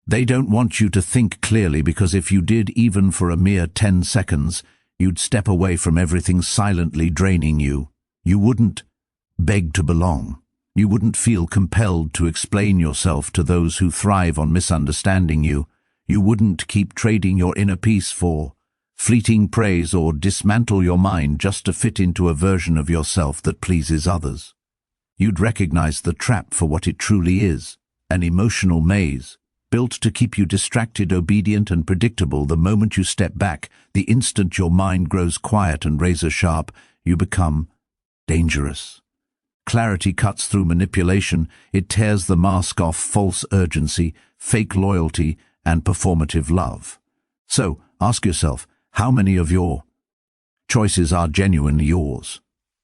They don't want you to think clearly because if you did even for a mere 10 seconds, you'd step away from everything silently draining you. You wouldn't beg to belong. You wouldn't feel compelled to explain yourself to those who thrive on misunderstanding you. You wouldn't keep trading your inner peace for fleeting praise or dismantle your mind just to fit into a version of yourself that pleases others. You'd recognize the trap for what it truly is, an emotional maze, built to keep you distracted, obedient, and predictable. The moment you step back, the instant your mind grows quiet and razor-sharp, you become dangerous. Clarity cuts through manipulation. It tears the mask off false urgency, fake loyalty, and performative love. So, ask yourself, how many of your choices are genuinely yours?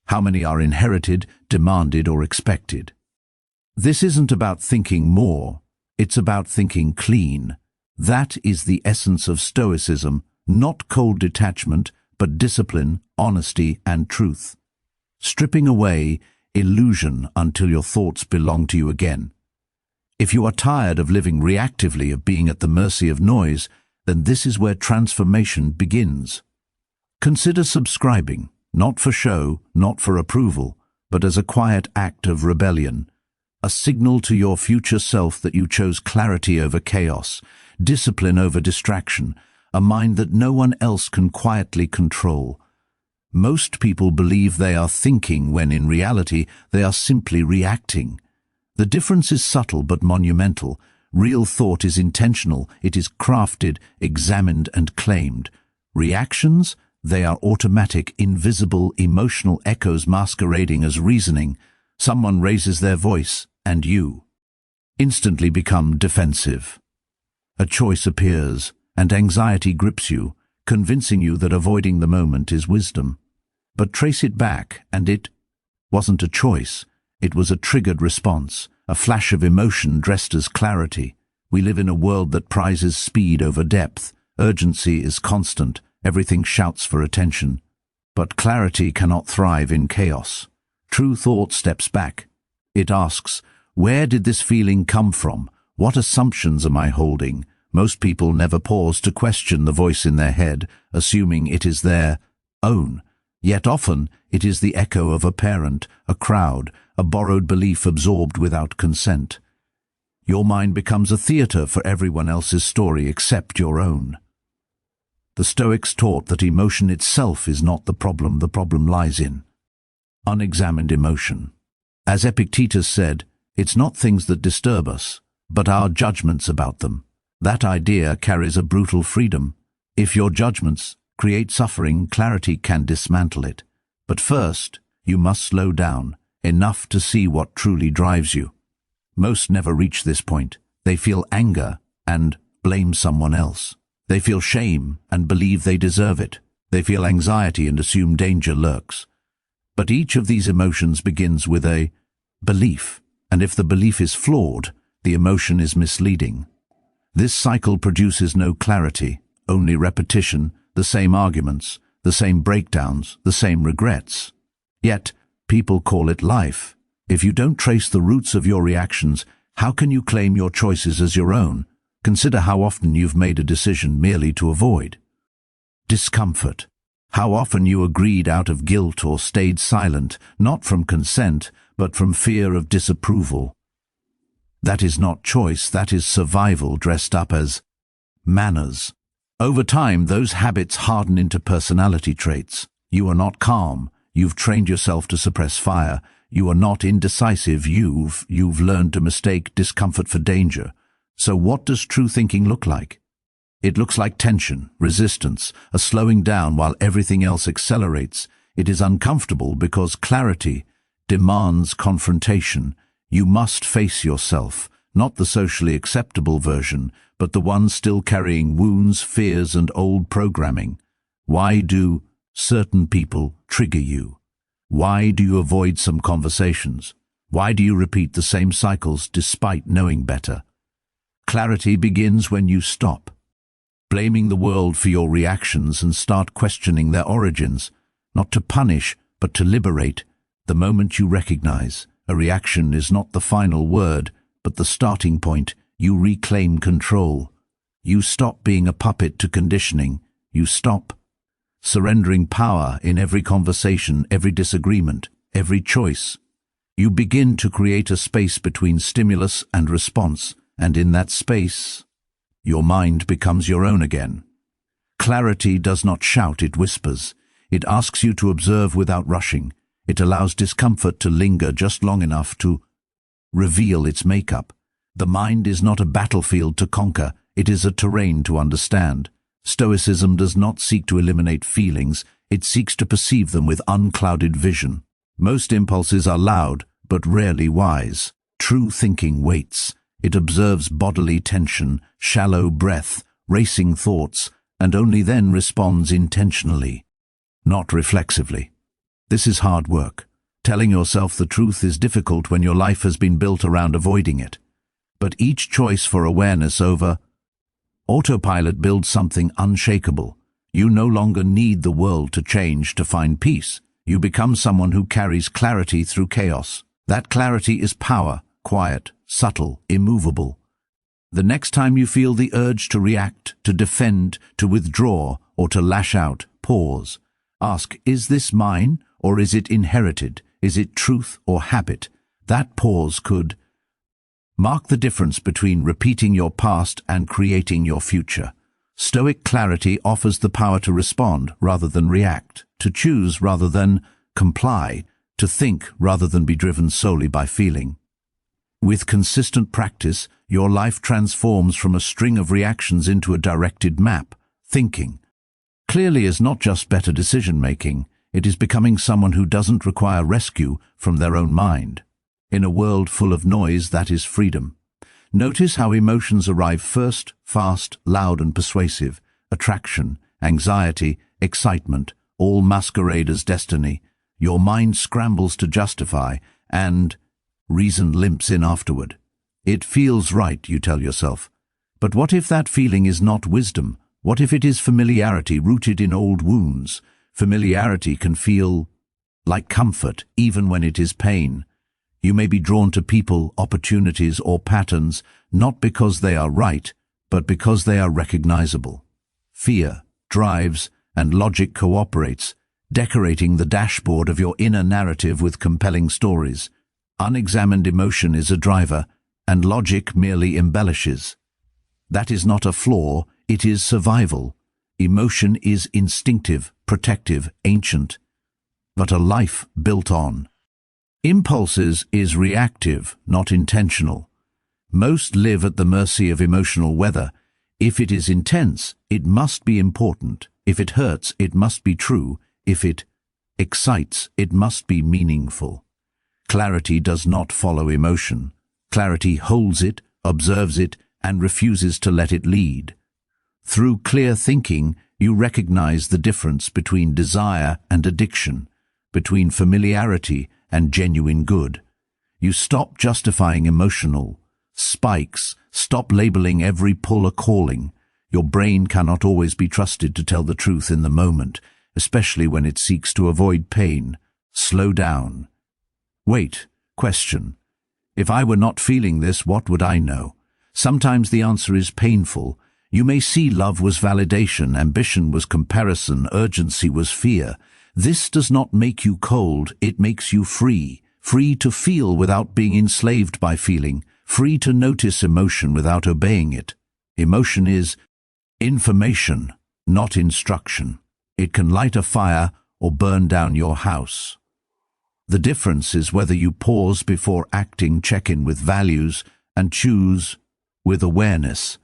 How many are inherited, demanded, or expected? This isn't about thinking more. It's about thinking clean. That is the essence of Stoicism, not cold detachment, but discipline, honesty, and truth. Stripping away illusion until your thoughts belong to you again. If you are tired of living reactively, of being at the mercy of noise, then this is where transformation begins. Consider subscribing, not for show, not for approval, but as a quiet act of rebellion, a signal to your future self that you chose clarity over chaos, discipline over distraction, a mind that no one else can quietly control. Most people believe they are thinking when in reality they are simply reacting. The difference is subtle but monumental. Real thought is intentional, it is crafted, examined, and claimed. Reactions? They are automatic, invisible, emotional echoes masquerading as reasoning. Someone raises their voice, and you instantly become defensive. A choice appears, and anxiety grips you, convincing you that avoiding the moment is wisdom. But trace it back, and it wasn't a choice. It was a triggered response, a flash of emotion dressed as clarity. We live in a world that prizes speed over depth. Urgency is constant. Everything shouts for attention. But clarity cannot thrive in chaos. True thought steps back. It asks, where did this feeling come from? What assumptions am I holding? Most people never pause to question the voice in their head, assuming it is their own. Yet often it is the echo of a parent, a crowd, a borrowed belief absorbed without consent. Your mind becomes a theater for everyone else's story except your own. The Stoics taught that emotion itself is not the problem lies in unexamined emotion. As Epictetus said, it's not things that disturb us, but our judgments about them. That idea carries a brutal freedom. If your judgments create suffering, clarity can dismantle it. But first, you must slow down, enough to see what truly drives you. Most never reach this point. They feel anger and blame someone else. They feel shame and believe they deserve it. They feel anxiety and assume danger lurks. But each of these emotions begins with a belief, and if the belief is flawed, the emotion is misleading. This cycle produces no clarity, only repetition, the same arguments, the same breakdowns, the same regrets. Yet, people call it life. If you don't trace the roots of your reactions, how can you claim your choices as your own? Consider how often you've made a decision merely to avoid discomfort. How often you agreed out of guilt or stayed silent, not from consent, but from fear of disapproval. That is not choice, that is survival dressed up as manners. Over time, those habits harden into personality traits. You are not calm. You've trained yourself to suppress fire. You are not indecisive. You've learned to mistake discomfort for danger. So what does true thinking look like? It looks like tension, resistance, a slowing down while everything else accelerates. It is uncomfortable because clarity demands confrontation. You must face yourself, not the socially acceptable version, but the one still carrying wounds, fears, and old programming. Why do certain people trigger you? Why do you avoid some conversations? Why do you repeat the same cycles despite knowing better? Clarity begins when you stop blaming the world for your reactions and start questioning their origins, not to punish, but to liberate. The moment you recognize a reaction is not the final word, but the starting point, you reclaim control. You stop being a puppet to conditioning. You stop surrendering power in every conversation, every disagreement, every choice. You begin to create a space between stimulus and response, and in that space, your mind becomes your own again. Clarity does not shout, it whispers. It asks you to observe without rushing. It allows discomfort to linger just long enough to reveal its makeup. The mind is not a battlefield to conquer, it is a terrain to understand. Stoicism does not seek to eliminate feelings, it seeks to perceive them with unclouded vision. Most impulses are loud, but rarely wise. True thinking waits. It observes bodily tension, shallow breath, racing thoughts, and only then responds intentionally, not reflexively. This is hard work. Telling yourself the truth is difficult when your life has been built around avoiding it. But each choice for awareness over autopilot builds something unshakable. You no longer need the world to change to find peace. You become someone who carries clarity through chaos. That clarity is power, quiet, subtle, immovable. The next time you feel the urge to react, to defend, to withdraw, or to lash out, pause. Ask, is this mine, or is it inherited? Is it truth or habit? That pause could mark the difference between repeating your past and creating your future. Stoic clarity offers the power to respond rather than react, to choose rather than comply, to think rather than be driven solely by feeling. With consistent practice, your life transforms from a string of reactions into a directed map. Thinking clearly is not just better decision-making, it is becoming someone who doesn't require rescue from their own mind. In a world full of noise, that is freedom. Notice how emotions arrive first, fast, loud and persuasive. Attraction, anxiety, excitement, all masquerade as destiny. Your mind scrambles to justify, and reason limps in afterward. It feels right, you tell yourself. But what if that feeling is not wisdom? What if it is familiarity rooted in old wounds? Familiarity can feel like comfort, even when it is pain. You may be drawn to people, opportunities, or patterns, not because they are right, but because they are recognizable. Fear drives, and logic cooperates, decorating the dashboard of your inner narrative with compelling stories. Unexamined emotion is a driver, and logic merely embellishes. That is not a flaw, it is survival. Emotion is instinctive, protective, ancient, but a life built on impulses is reactive, not intentional. Most live at the mercy of emotional weather. If it is intense, it must be important. If it hurts, it must be true. If it excites, it must be meaningful. Clarity does not follow emotion. Clarity holds it, observes it, and refuses to let it lead. Through clear thinking, you recognize the difference between desire and addiction, between familiarity and genuine good. You stop justifying emotional spikes, stop labeling every pull a calling. Your brain cannot always be trusted to tell the truth in the moment, especially when it seeks to avoid pain. Slow down. Wait. Question. If I were not feeling this, what would I know? Sometimes the answer is painful. You may see love was validation, ambition was comparison, urgency was fear. This does not make you cold, it makes you free. Free to feel without being enslaved by feeling. Free to notice emotion without obeying it. Emotion is information, not instruction. It can light a fire or burn down your house. The difference is whether you pause before acting, check in with values, and choose with awareness.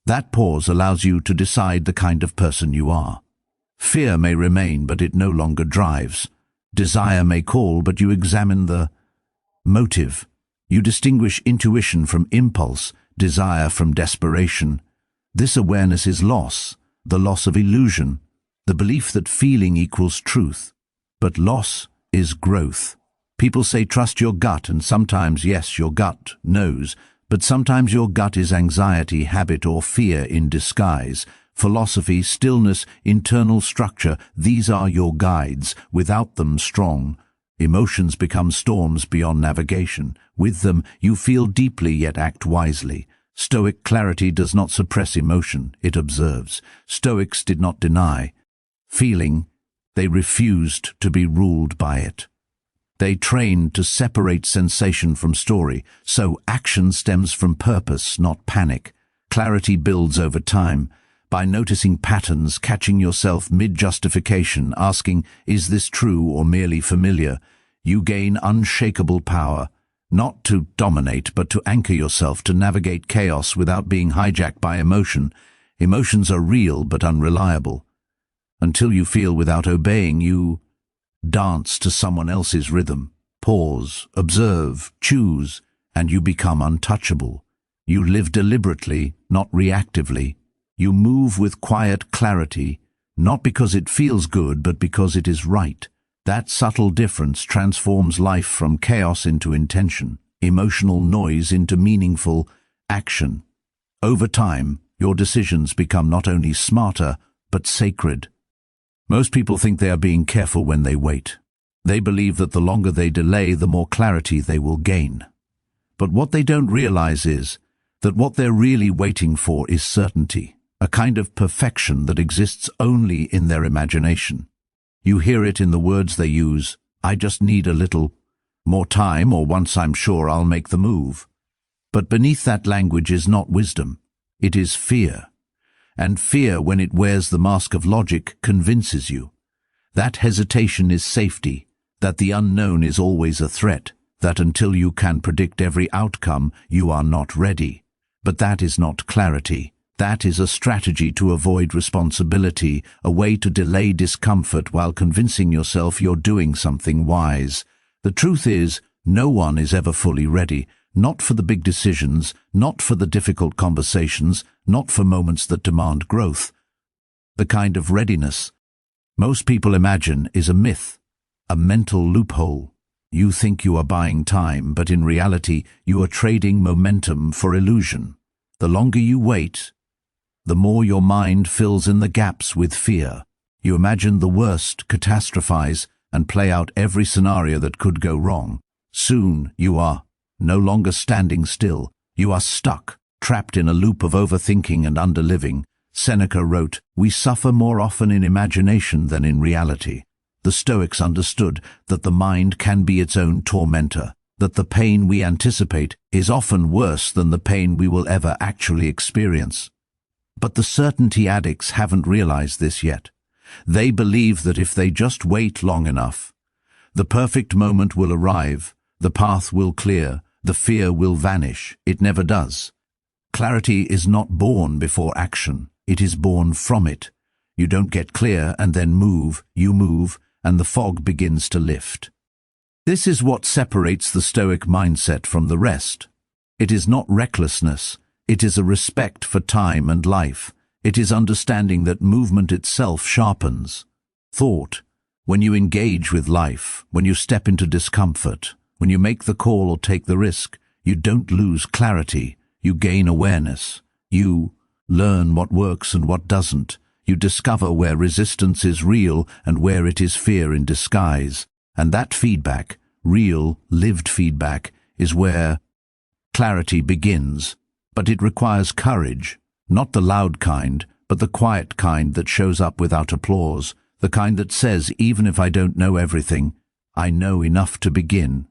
That pause allows you to decide the kind of person you are. Fear may remain, but it no longer drives. Desire may call, but you examine the motive. You distinguish intuition from impulse, desire from desperation. This awareness is loss, the loss of illusion, the belief that feeling equals truth. But loss is growth. People say trust your gut, and sometimes, yes, your gut knows, but sometimes your gut is anxiety, habit, or fear in disguise. Philosophy, stillness, internal structure, these are your guides. Without them, strong emotions become storms beyond navigation. With them, you feel deeply yet act wisely. Stoic clarity does not suppress emotion, it observes. Stoics did not deny feeling, they refused to be ruled by it. They trained to separate sensation from story, so action stems from purpose, not panic. Clarity builds over time, by noticing patterns, catching yourself mid-justification, asking, is this true or merely familiar? You gain unshakable power, not to dominate, but to anchor yourself, to navigate chaos without being hijacked by emotion. Emotions are real but unreliable. Until you feel without obeying, you dance to someone else's rhythm. Pause, observe, choose, and you become untouchable. You live deliberately, not reactively. You move with quiet clarity, not because it feels good, but because it is right. That subtle difference transforms life from chaos into intention, emotional noise into meaningful action. Over time, your decisions become not only smarter, but sacred. Most people think they are being careful when they wait. They believe that the longer they delay, the more clarity they will gain. But what they don't realize is that what they're really waiting for is certainty, a kind of perfection that exists only in their imagination. You hear it in the words they use, I just need a little more time, or once I'm sure I'll make the move. But beneath that language is not wisdom, it is fear. And fear, when it wears the mask of logic, convinces you that hesitation is safety, that the unknown is always a threat, that until you can predict every outcome, you are not ready. But that is not clarity. That is a strategy to avoid responsibility, a way to delay discomfort while convincing yourself you're doing something wise. The truth is, no one is ever fully ready, not for the big decisions, not for the difficult conversations, not for moments that demand growth. The kind of readiness most people imagine is a myth, a mental loophole. You think you are buying time, but in reality you are trading momentum for illusion. The longer you wait, the more your mind fills in the gaps with fear. You imagine the worst, catastrophize, and play out every scenario that could go wrong. Soon you are no longer standing still. You are stuck, trapped in a loop of overthinking and underliving. Seneca wrote, "We suffer more often in imagination than in reality." The Stoics understood that the mind can be its own tormentor, that the pain we anticipate is often worse than the pain we will ever actually experience. But the certainty addicts haven't realized this yet. They believe that if they just wait long enough, the perfect moment will arrive, the path will clear, the fear will vanish. It never does. Clarity is not born before action. It is born from it. You don't get clear and then move, you move, and the fog begins to lift. This is what separates the Stoic mindset from the rest. It is not recklessness. It is a respect for time and life. It is understanding that movement itself sharpens thought. When you engage with life, when you step into discomfort, when you make the call or take the risk, you don't lose clarity. You gain awareness. You learn what works and what doesn't. You discover where resistance is real and where it is fear in disguise. And that feedback, real, lived feedback, is where clarity begins. But it requires courage, not the loud kind, but the quiet kind that shows up without applause, the kind that says, even if I don't know everything, I know enough to begin.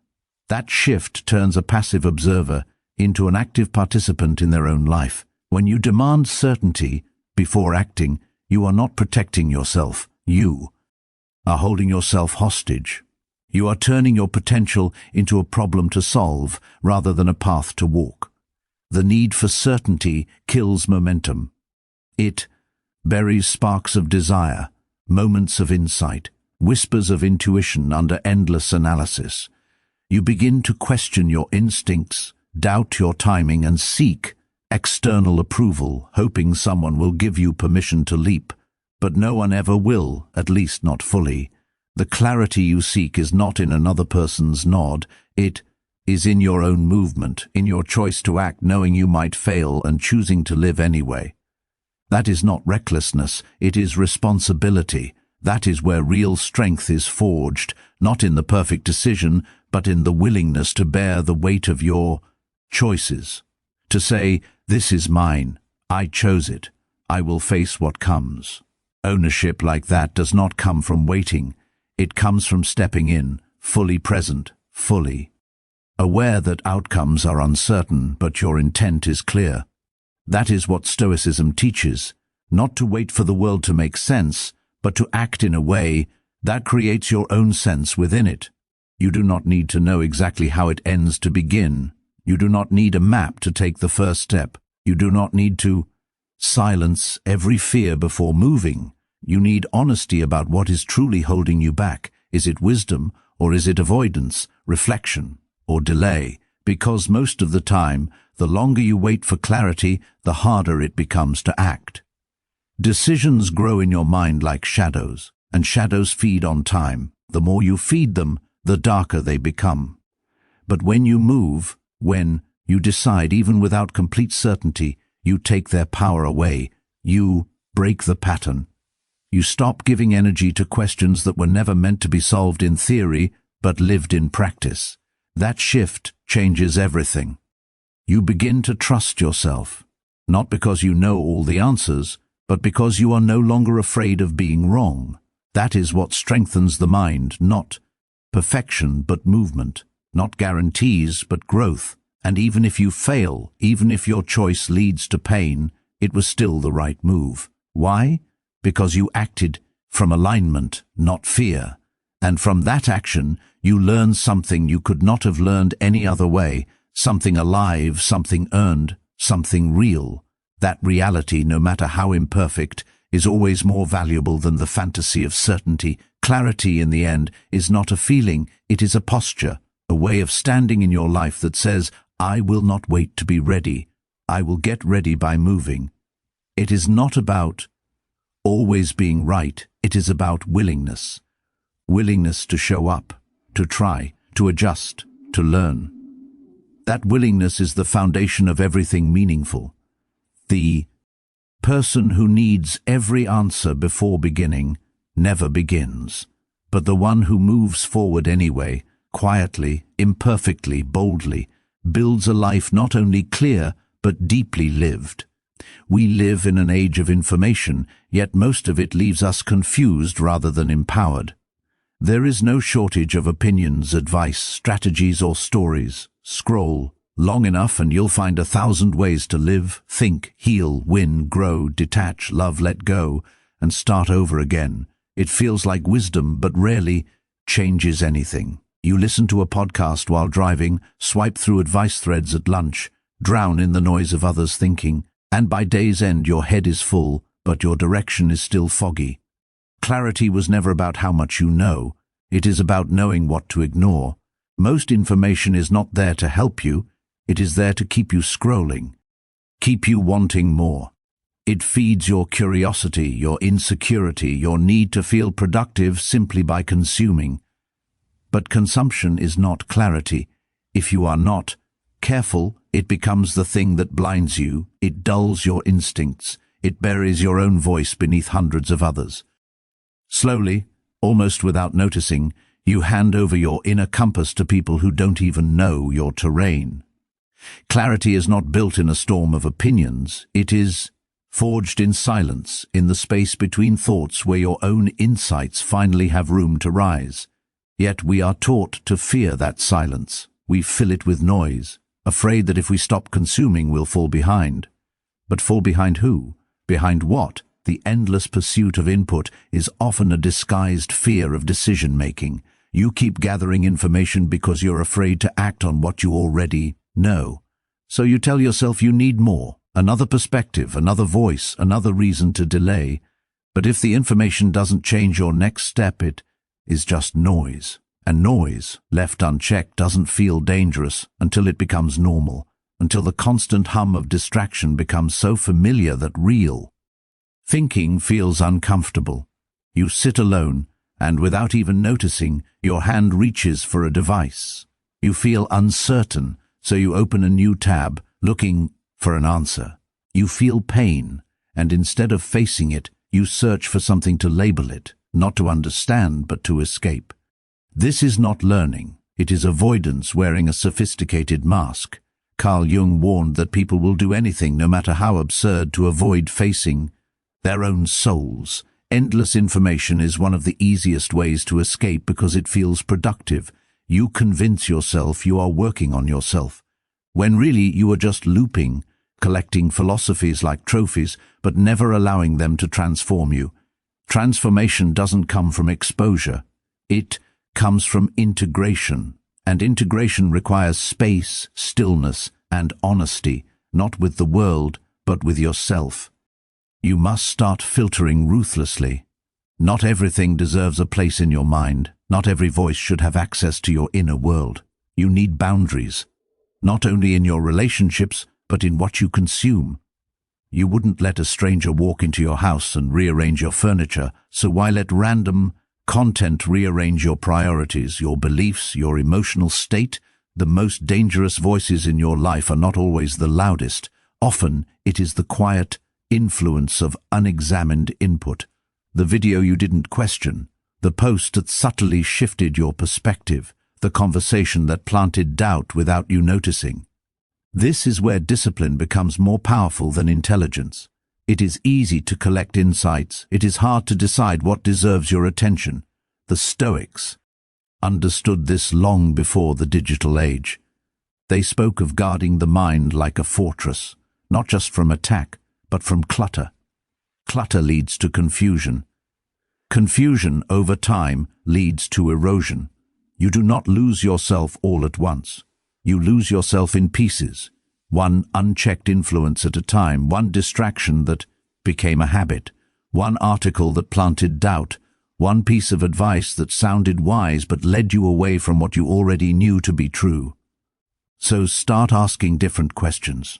That shift turns a passive observer into an active participant in their own life. When you demand certainty before acting, you are not protecting yourself. You are holding yourself hostage. You are turning your potential into a problem to solve rather than a path to walk. The need for certainty kills momentum. It buries sparks of desire, moments of insight, whispers of intuition under endless analysis. You begin to question your instincts, doubt your timing, and seek external approval, hoping someone will give you permission to leap. But no one ever will, at least not fully. The clarity you seek is not in another person's nod. It is in your own movement, in your choice to act knowing you might fail and choosing to live anyway. That is not recklessness, it is responsibility. That is where real strength is forged, not in the perfect decision, but in the willingness to bear the weight of your choices. To say, "This is mine, I chose it, I will face what comes." Ownership like that does not come from waiting, it comes from stepping in, fully present, fully aware that outcomes are uncertain, but your intent is clear. That is what Stoicism teaches, not to wait for the world to make sense, but to act in a way that creates your own sense within it. You do not need to know exactly how it ends to begin. You do not need a map to take the first step. You do not need to silence every fear before moving. You need honesty about what is truly holding you back. Is it wisdom, or is it avoidance, reflection, or delay? Because most of the time, the longer you wait for clarity, the harder it becomes to act. Decisions grow in your mind like shadows, and shadows feed on time. The more you feed them, the darker they become. But when you move, when you decide even without complete certainty, you take their power away. You break the pattern. You stop giving energy to questions that were never meant to be solved in theory, but lived in practice. That shift changes everything. You begin to trust yourself, not because you know all the answers, but because you are no longer afraid of being wrong. That is what strengthens the mind, not perfection but movement, not guarantees but growth. And even if you fail, even if your choice leads to pain, it was still the right move. Why? Because you acted from alignment, not fear. And from that action, you learn something you could not have learned any other way, something alive, something earned, something real. That reality, no matter how imperfect, is always more valuable than the fantasy of certainty. Clarity, in the end, is not a feeling, it is a posture, a way of standing in your life that says, "I will not wait to be ready. I will get ready by moving." It is not about always being right, it is about willingness. Willingness to show up, to try, to adjust, to learn. That willingness is the foundation of everything meaningful. The person who needs every answer before beginning never begins, but the one who moves forward anyway, quietly, imperfectly, boldly, builds a life not only clear but deeply lived. We live in an age of information, yet most of it leaves us confused rather than empowered. There is no shortage of opinions, advice, strategies, or stories. Scroll long enough and you'll find 1,000 ways to live, think, heal, win, grow, detach, love, let go, and start over again. It feels like wisdom, but rarely changes anything. You listen to a podcast while driving, swipe through advice threads at lunch, drown in the noise of others' thinking, and by day's end your head is full, but your direction is still foggy. Clarity was never about how much you know. It is about knowing what to ignore. Most information is not there to help you. It is there to keep you scrolling, keep you wanting more. It feeds your curiosity, your insecurity, your need to feel productive simply by consuming. But consumption is not clarity. If you are not careful, it becomes the thing that blinds you. It dulls your instincts. It buries your own voice beneath hundreds of others. Slowly, almost without noticing, you hand over your inner compass to people who don't even know your terrain. Clarity is not built in a storm of opinions. It is forged in silence, in the space between thoughts where your own insights finally have room to rise. Yet we are taught to fear that silence. We fill it with noise, afraid that if we stop consuming, we'll fall behind. But fall behind who? Behind what? The endless pursuit of input is often a disguised fear of decision-making. You keep gathering information because you're afraid to act on what you already know. So you tell yourself you need more, another perspective, another voice, another reason to delay. But if the information doesn't change your next step, it is just noise. And noise, left unchecked, doesn't feel dangerous until it becomes normal, until the constant hum of distraction becomes so familiar that real thinking feels uncomfortable. You sit alone, and without even noticing, your hand reaches for a device. You feel uncertain, so you open a new tab, looking for an answer. You feel pain, and instead of facing it, you search for something to label it, not to understand, but to escape. This is not learning. It is avoidance wearing a sophisticated mask. Carl Jung warned that people will do anything, no matter how absurd, to avoid facing their own souls. Endless information is one of the easiest ways to escape because it feels productive. You convince yourself you are working on yourself, when really you are just looping, collecting philosophies like trophies, but never allowing them to transform you. Transformation doesn't come from exposure. It comes from integration, and integration requires space, stillness, and honesty, not with the world, but with yourself. You must start filtering ruthlessly. Not everything deserves a place in your mind. Not every voice should have access to your inner world. You need boundaries, not only in your relationships, but in what you consume. You wouldn't let a stranger walk into your house and rearrange your furniture, so why let random content rearrange your priorities, your beliefs, your emotional state? The most dangerous voices in your life are not always the loudest. Often it is the quiet influence of unexamined input, the video you didn't question, the post that subtly shifted your perspective, the conversation that planted doubt without you noticing. This is where discipline becomes more powerful than intelligence. It is easy to collect insights. It is hard to decide what deserves your attention. The Stoics understood this long before the digital age. They spoke of guarding the mind like a fortress, not just from attack, but from clutter. Clutter leads to confusion. Confusion over time leads to erosion. You do not lose yourself all at once. You lose yourself in pieces, one unchecked influence at a time, one distraction that became a habit, one article that planted doubt, one piece of advice that sounded wise but led you away from what you already knew to be true. So start asking different questions.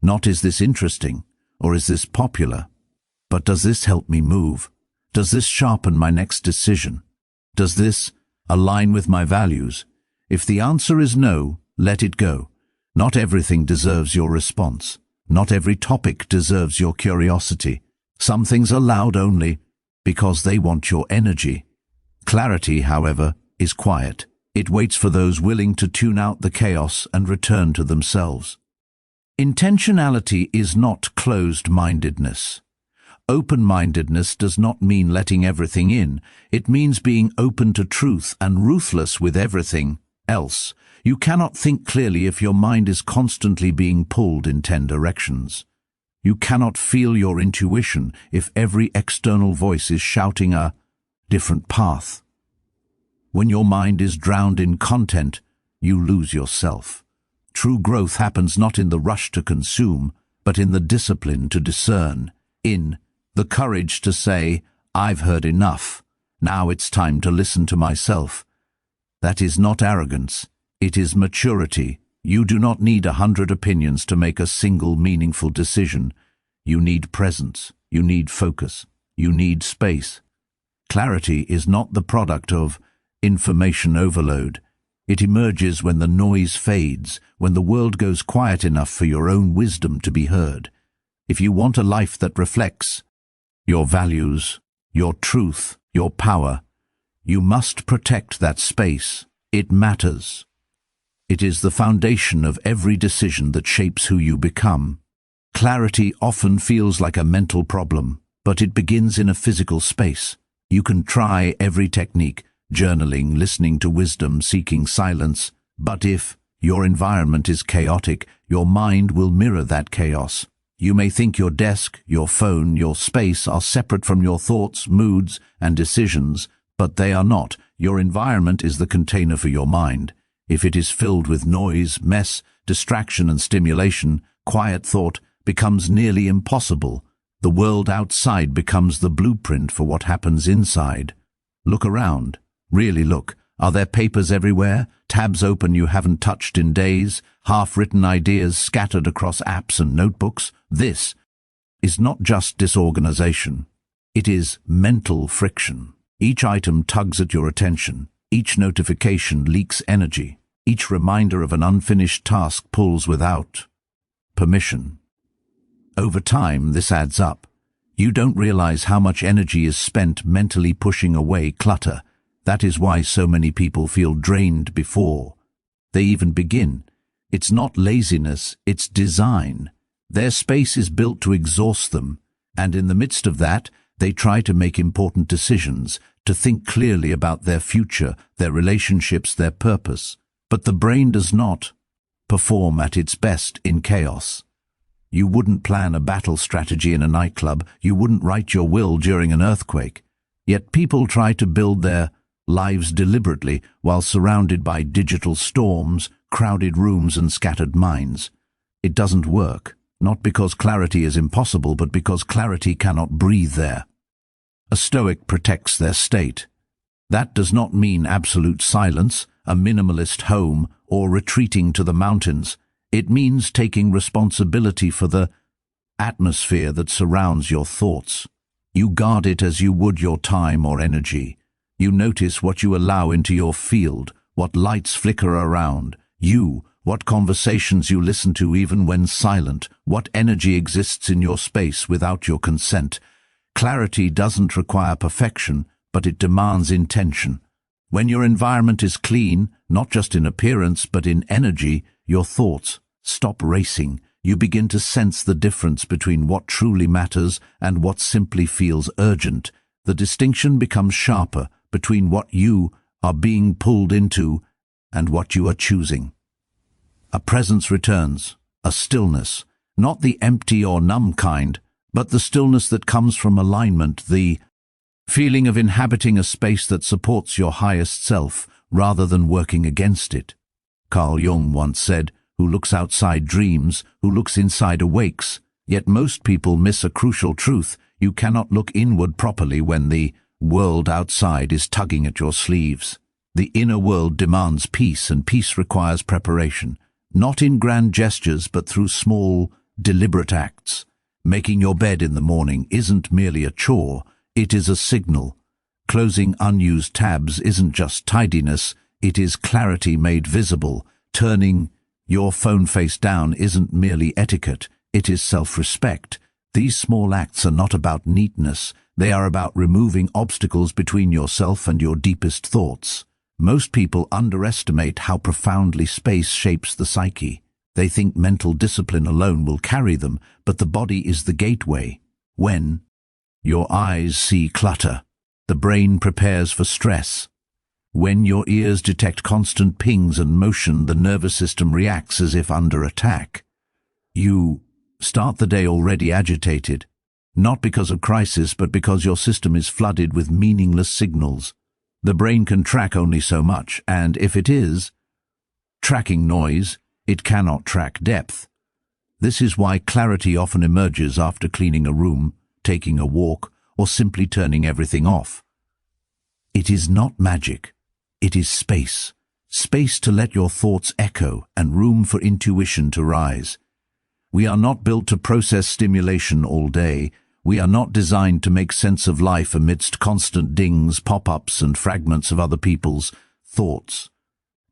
Not is this interesting, or is this popular, but does this help me move? Does this sharpen my next decision? Does this align with my values? If the answer is no, let it go. Not everything deserves your response. Not every topic deserves your curiosity. Some things are loud only because they want your energy. Clarity, however, is quiet. It waits for those willing to tune out the chaos and return to themselves. Intentionality is not closed-mindedness. Open-mindedness does not mean letting everything in. It means being open to truth and ruthless with everything else. You cannot think clearly if your mind is constantly being pulled in 10 directions. You cannot feel your intuition if every external voice is shouting a different path. When your mind is drowned in content, you lose yourself. True growth happens not in the rush to consume, but in the discipline to discern, in the courage to say, I've heard enough. Now it's time to listen to myself. That is not arrogance. It is maturity. You do not need 100 opinions to make a single meaningful decision. You need presence. You need focus. You need space. Clarity is not the product of information overload. It emerges when the noise fades, when the world goes quiet enough for your own wisdom to be heard. If you want a life that reflects your values, your truth, your power, you must protect that space. It matters. It is the foundation of every decision that shapes who you become. Clarity often feels like a mental problem, but it begins in a physical space. You can try every technique, journaling, listening to wisdom, seeking silence, but if your environment is chaotic, your mind will mirror that chaos. You may think your desk, your phone, your space are separate from your thoughts, moods, and decisions, but they are not. Your environment is the container for your mind. If it is filled with noise, mess, distraction, and stimulation, quiet thought becomes nearly impossible. The world outside becomes the blueprint for what happens inside. Look around. Really look. Are there papers everywhere? Tabs open you haven't touched in days? Half-written ideas scattered across apps and notebooks? This is not just disorganization. It is mental friction. Each item tugs at your attention. Each notification leaks energy. Each reminder of an unfinished task pulls without permission. Over time, this adds up. You don't realize how much energy is spent mentally pushing away clutter. That is why so many people feel drained before they even begin. It's not laziness, it's design. Their space is built to exhaust them, and in the midst of that, they try to make important decisions, to think clearly about their future, their relationships, their purpose. But the brain does not perform at its best in chaos. You wouldn't plan a battle strategy in a nightclub, you wouldn't write your will during an earthquake. Yet people try to build their lives deliberately while surrounded by digital storms, crowded rooms and scattered minds. It doesn't work, not because clarity is impossible, but because clarity cannot breathe there. A Stoic protects their state. That does not mean absolute silence, a minimalist home, or retreating to the mountains. It means taking responsibility for the atmosphere that surrounds your thoughts. You guard it as you would your time or energy. You notice what you allow into your field, what lights flicker around you, what conversations you listen to even when silent, what energy exists in your space without your consent. Clarity doesn't require perfection, but it demands intention. When your environment is clean, not just in appearance but in energy, your thoughts stop racing. You begin to sense the difference between what truly matters and what simply feels urgent. The distinction becomes sharper between what you are being pulled into and what you are choosing. A presence returns, a stillness, not the empty or numb kind, but the stillness that comes from alignment, the feeling of inhabiting a space that supports your highest self rather than working against it. Carl Jung once said, "Who looks outside dreams, who looks inside awakes." Yet most people miss a crucial truth. You cannot look inward properly when the world outside is tugging at your sleeves. The inner world demands peace, and peace requires preparation, not in grand gestures but through small, deliberate acts. Making your bed in the morning isn't merely a chore, it is a signal. Closing unused tabs isn't just tidiness, it is clarity made visible. Turning your phone face down isn't merely etiquette, it is self-respect. These small acts are not about neatness, they are about removing obstacles between yourself and your deepest thoughts. Most people underestimate how profoundly space shapes the psyche. They think mental discipline alone will carry them, but the body is the gateway. When your eyes see clutter, the brain prepares for stress. When your ears detect constant pings and motion, the nervous system reacts as if under attack. You start the day already agitated, not because of crisis, but because your system is flooded with meaningless signals. The brain can track only so much, and if it is tracking noise, it cannot track depth. This is why clarity often emerges after cleaning a room, taking a walk, or simply turning everything off. It is not magic. It is space. Space to let your thoughts echo and room for intuition to rise. We are not built to process stimulation all day. We are not designed to make sense of life amidst constant dings, pop-ups, and fragments of other people's thoughts.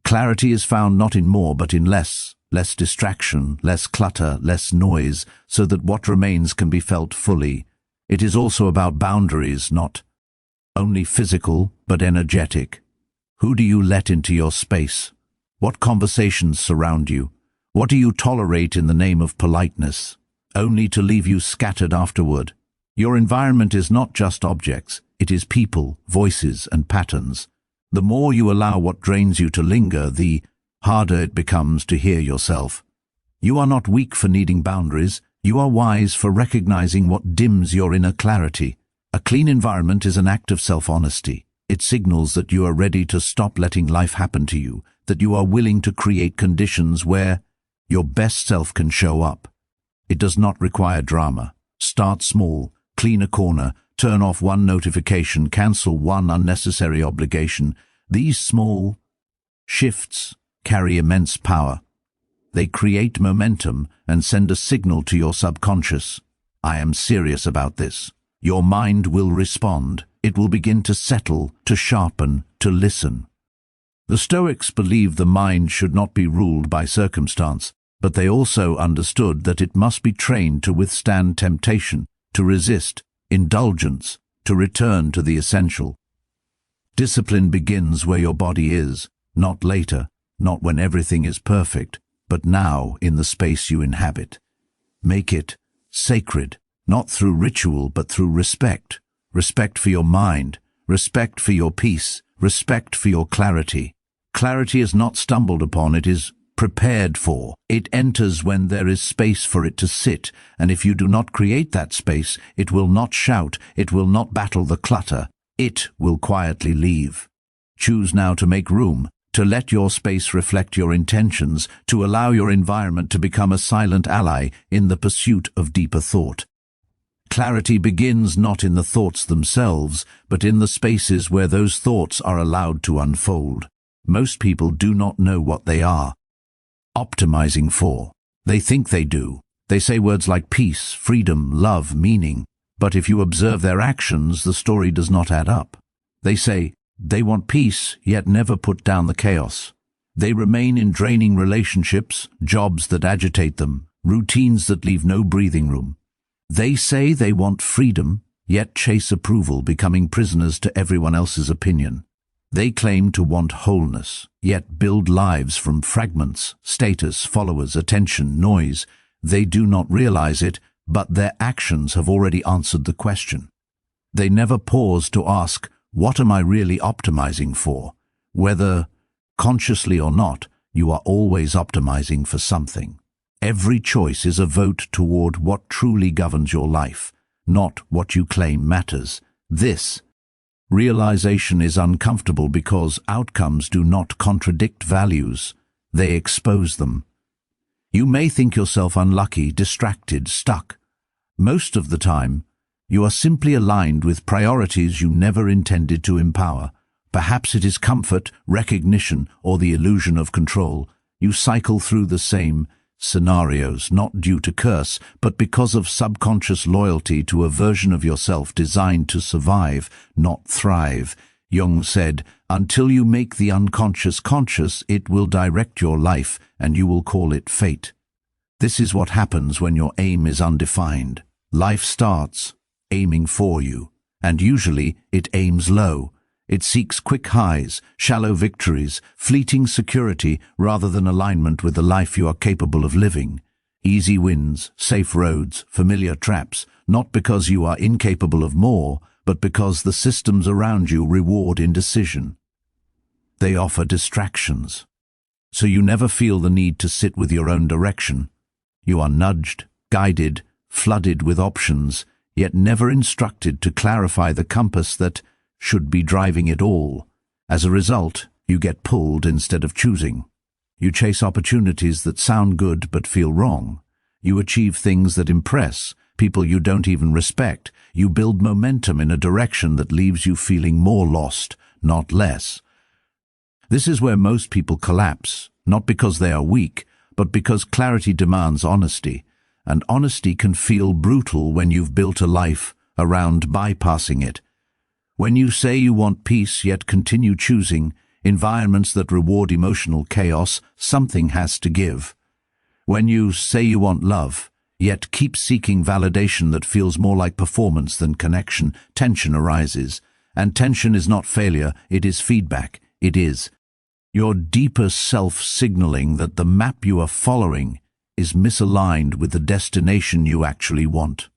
Clarity is found not in more but in less distraction, less clutter, less noise, so that what remains can be felt fully. It is also about boundaries, not only physical but energetic. Who do you let into your space? What conversations surround you? What do you tolerate in the name of politeness, only to leave you scattered afterward? Your environment is not just objects, it is people, voices, and patterns. The more you allow what drains you to linger, the harder it becomes to hear yourself. You are not weak for needing boundaries, you are wise for recognizing what dims your inner clarity. A clean environment is an act of self-honesty. It signals that you are ready to stop letting life happen to you, that you are willing to create conditions where your best self can show up. It does not require drama. Start small, clean a corner, turn off one notification, cancel one unnecessary obligation. These small shifts carry immense power. They create momentum and send a signal to your subconscious. I am serious about this. Your mind will respond. It will begin to settle, to sharpen, to listen. The Stoics believed the mind should not be ruled by circumstance, but they also understood that it must be trained to withstand temptation, to resist indulgence, to return to the essential. Discipline begins where your body is, not later, not when everything is perfect. but now in the space you inhabit. Make it sacred, not through ritual but through respect. Respect for your mind, respect for your peace, respect for your clarity. Clarity is not stumbled upon, it is prepared for. It enters when there is space for it to sit, and if you do not create that space, it will not shout, it will not battle the clutter, it will quietly leave. Choose now to make room, to let your space reflect your intentions, to allow your environment to become a silent ally in the pursuit of deeper thought. Clarity begins not in the thoughts themselves, but in the spaces where those thoughts are allowed to unfold. Most people do not know what they are optimizing for. They think they do. They say words like peace, freedom, love, meaning. But if you observe their actions, the story does not add up. They say they want peace, yet never put down the chaos. They remain in draining relationships, jobs that agitate them, routines that leave no breathing room. They say they want freedom, yet chase approval, becoming prisoners to everyone else's opinion. They claim to want wholeness, yet build lives from fragments, status, followers, attention, noise. They do not realize it, but their actions have already answered the question. They never pause to ask, what am I really optimizing for? Whether consciously or not, you are always optimizing for something. Every choice is a vote toward what truly governs your life, not what you claim matters. This realization is uncomfortable because outcomes do not contradict values, they expose them. You may think yourself unlucky, distracted, stuck. Most of the time, you are simply aligned with priorities you never intended to empower. Perhaps it is comfort, recognition, or the illusion of control. You cycle through the same scenarios, not due to curse, but because of subconscious loyalty to a version of yourself designed to survive, not thrive. Jung said, until you make the unconscious conscious, it will direct your life, and you will call it fate. This is what happens when your aim is undefined. Life starts aiming for you, and usually it aims low. It seeks quick highs, shallow victories, fleeting security rather than alignment with the life you are capable of living. Easy wins, safe roads, familiar traps, not because you are incapable of more, but because the systems around you reward indecision. They offer distractions, so you never feel the need to sit with your own direction. You are nudged, guided, flooded with options, yet never instructed to clarify the compass that should be driving it all. As a result, you get pulled instead of choosing. You chase opportunities that sound good but feel wrong. You achieve things that impress people you don't even respect. You build momentum in a direction that leaves you feeling more lost, not less. This is where most people collapse, not because they are weak, but because clarity demands honesty, and honesty can feel brutal when you've built a life around bypassing it. When you say you want peace yet continue choosing environments that reward emotional chaos, something has to give. When you say you want love, yet keep seeking validation that feels more like performance than connection, tension arises. And tension is not failure, it is feedback. It is your deeper self signaling that the map you are following is misaligned with the destination you actually want.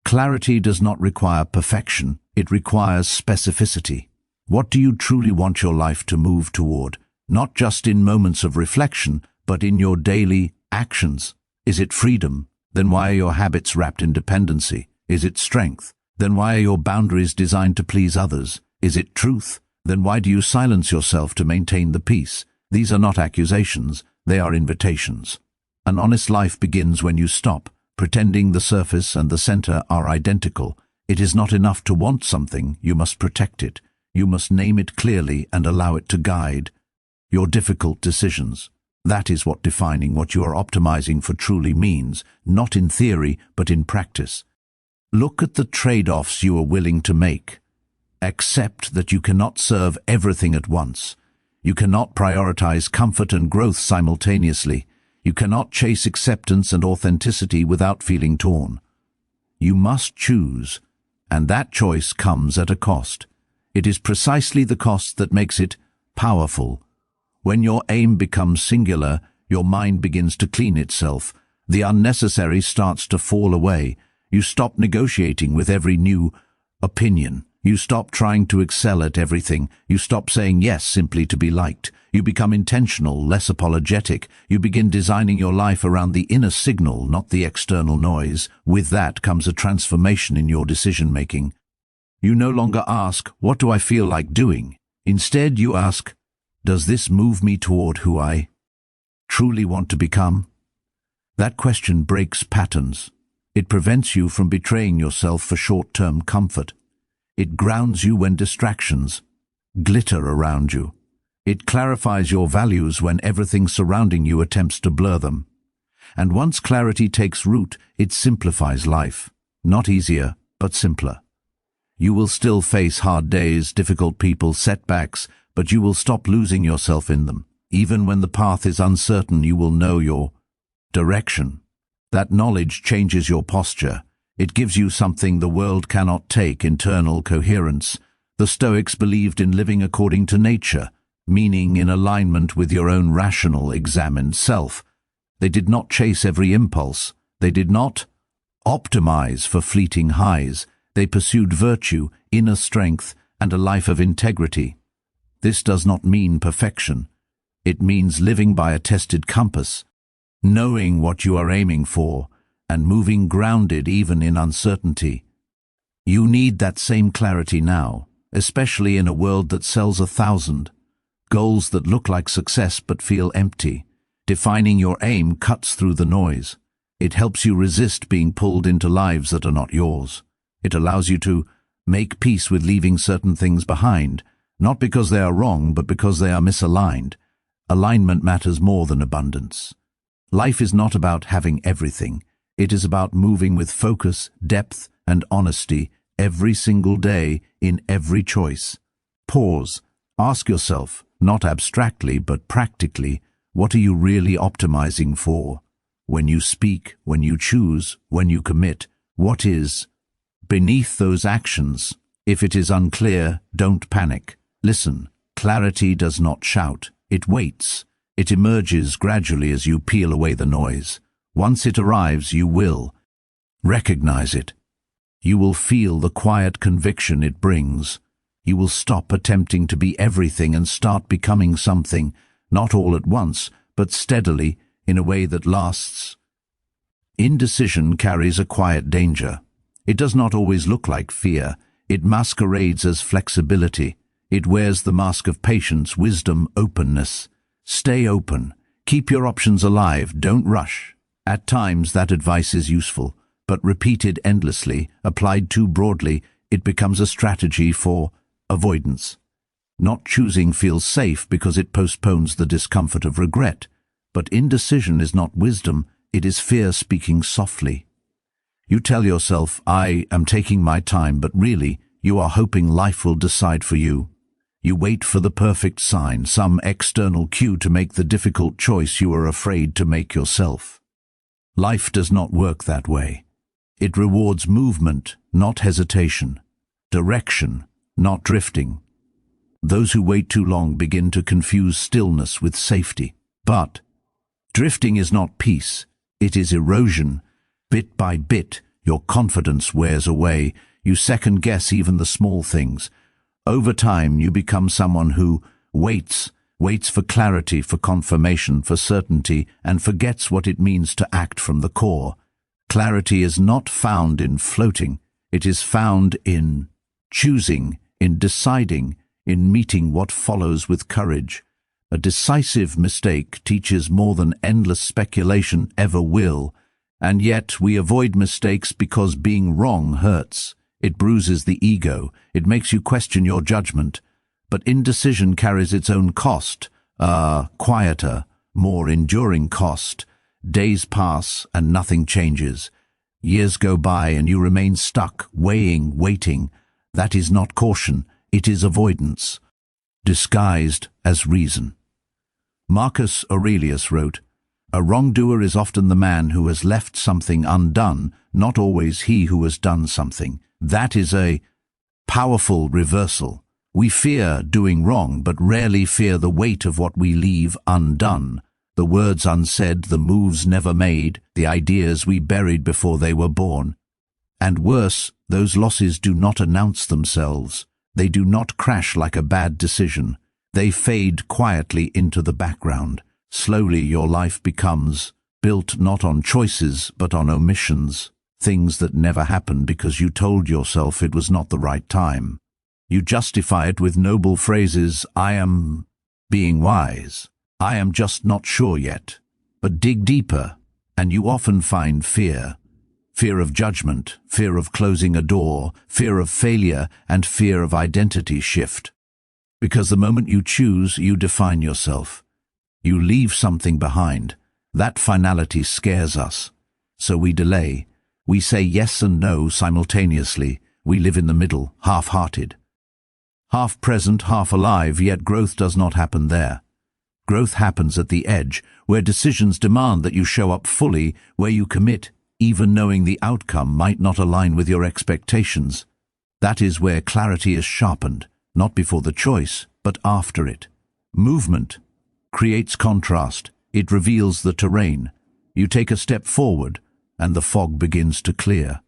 Clarity does not require perfection, it requires specificity. What do you truly want your life to move toward? Not just in moments of reflection, but in your daily actions. Is it freedom? Then why are your habits wrapped in dependency? Is it strength? Then why are your boundaries designed to please others? Is it truth? Then why do you silence yourself to maintain the peace? These are not accusations, they are invitations. An honest life begins when you stop pretending the surface and the center are identical. It is not enough to want something, you must protect it. You must name it clearly and allow it to guide your difficult decisions. That is what defining what you are optimizing for truly means, not in theory, but in practice. Look at the trade-offs you are willing to make. Accept that you cannot serve everything at once. You cannot prioritize comfort and growth simultaneously. You cannot chase acceptance and authenticity without feeling torn. You must choose, and that choice comes at a cost. It is precisely the cost that makes it powerful. When your aim becomes singular, Your mind begins to clean itself. The unnecessary starts to fall away. You stop negotiating with every new opinion. You stop trying to excel at everything. You stop saying yes simply to be liked. You become intentional, less apologetic. You begin designing your life around the inner signal, not the external noise. With that comes a transformation in your decision-making. You no longer ask, "What do I feel like doing?" Instead, you ask, "Does this move me toward who I truly want to become?" That question breaks patterns. It prevents you from betraying yourself for short-term comfort. It grounds you when distractions glitter around you. It clarifies your values when everything surrounding you attempts to blur them. And once clarity takes root, it simplifies life. Not easier, but simpler. You will still face hard days, difficult people, setbacks, but you will stop losing yourself in them. Even when the path is uncertain, you will know your direction. That knowledge changes your posture. It gives you something the world cannot take: internal coherence. The Stoics believed in living according to nature, meaning in alignment with your own rational, examined self. They did not chase every impulse. They did not optimize for fleeting highs. They pursued virtue, inner strength, and a life of integrity. This does not mean perfection. It means living by a tested compass, knowing what you are aiming for, and moving grounded even in uncertainty. You need that same clarity now, especially in a world that sells 1,000 goals that look like success but feel empty. Defining your aim cuts through the noise. It helps you resist being pulled into lives that are not yours. It allows you to make peace with leaving certain things behind, not because they are wrong, but because they are misaligned. Alignment matters more than abundance. Life is not about having everything. It is about moving with focus, depth, and honesty every single day in every choice. Pause. Ask yourself, not abstractly but practically, what are you really optimizing for? When you speak, when you choose, when you commit, what is beneath those actions? If it is unclear, don't panic. Listen. Clarity does not shout. It waits. It emerges gradually as you peel away the noise. Once it arrives, you will recognize it. You will feel the quiet conviction it brings. You will stop attempting to be everything and start becoming something, not all at once, but steadily, in a way that lasts. Indecision carries a quiet danger. It does not always look like fear. It masquerades as flexibility. It wears the mask of patience, wisdom, openness. Stay open. Keep your options alive. Don't rush. At times that advice is useful, but repeated endlessly, applied too broadly, it becomes a strategy for avoidance. Not choosing feels safe because it postpones the discomfort of regret, but indecision is not wisdom, it is fear speaking softly. You tell yourself, "I am taking my time," but really, you are hoping life will decide for you. You wait for the perfect sign, some external cue to make the difficult choice you are afraid to make yourself. Life does not work that way. It rewards movement, not hesitation, direction, not drifting. Those who wait too long begin to confuse stillness with safety. But drifting is not peace, it is erosion. Bit by bit, your confidence wears away. You second-guess even the small things. Over time, you become someone who waits for clarity, for confirmation, for certainty, and forgets what it means to act from the core. Clarity is not found in floating. It is found in choosing, in deciding, in meeting what follows with courage. A decisive mistake teaches more than endless speculation ever will, and yet we avoid mistakes because being wrong hurts. It bruises the ego. It makes you question your judgment. But indecision carries its own cost, a quieter, more enduring cost. Days pass and nothing changes. Years go by and you remain stuck, weighing, waiting. That is not caution, it is avoidance, disguised as reason. Marcus Aurelius wrote, "A wrongdoer is often the man who has left something undone, not always he who has done something." That is a powerful reversal. We fear doing wrong, but rarely fear the weight of what we leave undone. the words unsaid, the moves never made, the ideas we buried before they were born. And worse, those losses do not announce themselves. They do not crash like a bad decision. They fade quietly into the background. Slowly your life becomes built not on choices but on omissions, things that never happened because you told yourself it was not the right time. You justify it with noble phrases, I am being wise. I am just not sure yet. But dig deeper, and you often find fear. Fear of judgment, fear of closing a door, fear of failure, and fear of identity shift. Because the moment you choose, you define yourself. You leave something behind. That finality scares us. So we delay. We say yes and no simultaneously. We live in the middle, half-hearted. Half present, half alive, yet growth does not happen there. Growth happens at the edge, where decisions demand that you show up fully, where you commit, even knowing the outcome might not align with your expectations. That is where clarity is sharpened, not before the choice, but after it. Movement creates contrast. It reveals the terrain. You take a step forward, and the fog begins to clear.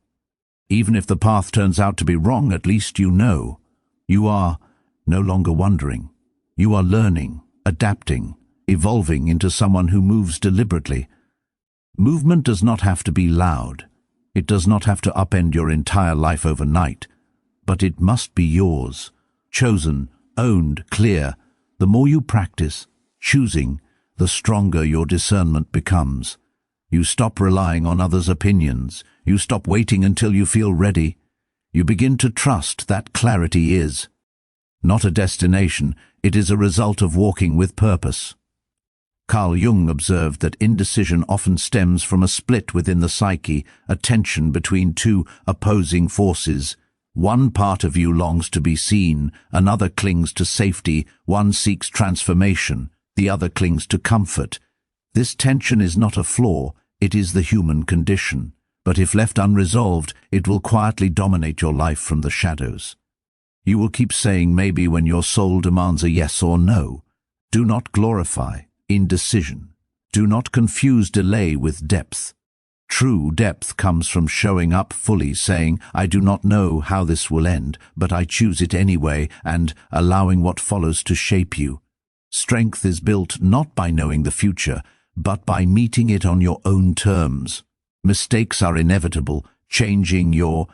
Even if the path turns out to be wrong, at least you know. You are no longer wondering. You are learning, adapting, evolving into someone who moves deliberately. Movement does not have to be loud. It does not have to upend your entire life overnight. But it must be yours, chosen, owned, clear. The more you practice, choosing, the stronger your discernment becomes. You stop relying on others' opinions. You stop waiting until you feel ready. You begin to trust that clarity is not a destination, it is a result of walking with purpose. Carl Jung observed that indecision often stems from a split within the psyche, a tension between two opposing forces. One part of you longs to be seen, another clings to safety, one seeks transformation, the other clings to comfort. This tension is not a flaw, it is the human condition. But if left unresolved, it will quietly dominate your life from the shadows. You will keep saying maybe when your soul demands a yes or no. Do not glorify indecision. Do not confuse delay with depth. True depth comes from showing up fully, saying, I do not know how this will end, but I choose it anyway, and allowing what follows to shape you. Strength is built not by knowing the future, but by meeting it on your own terms. Mistakes are inevitable. Changing your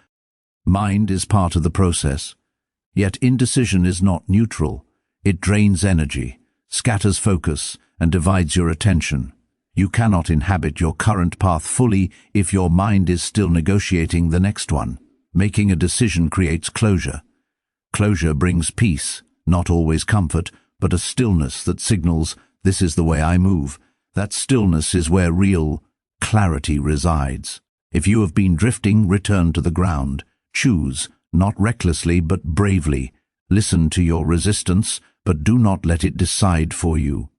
mind is part of the process. Yet indecision is not neutral. It drains energy, scatters focus, and divides your attention. You cannot inhabit your current path fully if your mind is still negotiating the next one. Making a decision creates closure. Closure brings peace, not always comfort, but a stillness that signals, this is the way I move. That stillness is where real clarity resides. If you have been drifting, return to the ground. Choose, not recklessly but bravely. Listen to your resistance, but do not let it decide for you.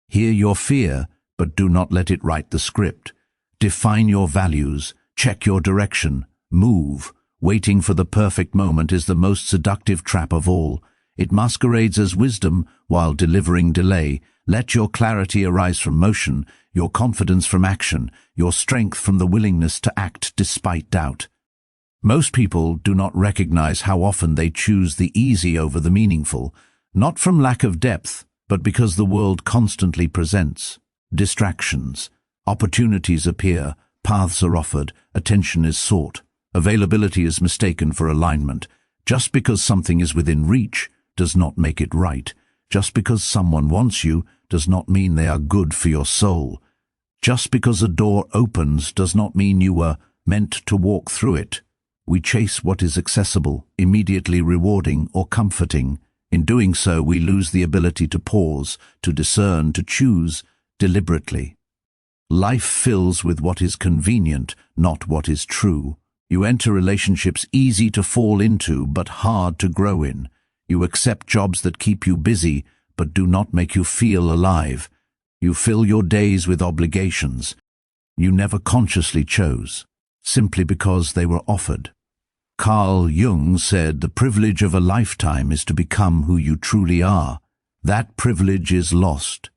Hear your fear, but do not let it write the script. Define your values, check your direction, move. Waiting for the perfect moment is the most seductive trap of all. It masquerades as wisdom while delivering delay. Let your clarity arise from motion, your confidence from action, your strength from the willingness to act despite doubt. Most people do not recognize how often they choose the easy over the meaningful, not from lack of depth, but because the world constantly presents distractions. Opportunities appear, paths are offered, attention is sought, availability is mistaken for alignment. Just because something is within reach does not make it right. Just because someone wants you does not mean they are good for your soul. Just because a door opens does not mean you were meant to walk through it. We chase what is accessible, immediately rewarding or comforting. In doing so, we lose the ability to pause, to discern, to choose deliberately. Life fills with what is convenient, not what is true. You enter relationships easy to fall into, but hard to grow in. You accept jobs that keep you busy, but do not make you feel alive. You fill your days with obligations you never consciously chose, simply because they were offered. Carl Jung said the privilege of a lifetime is to become who you truly are. That privilege is lost.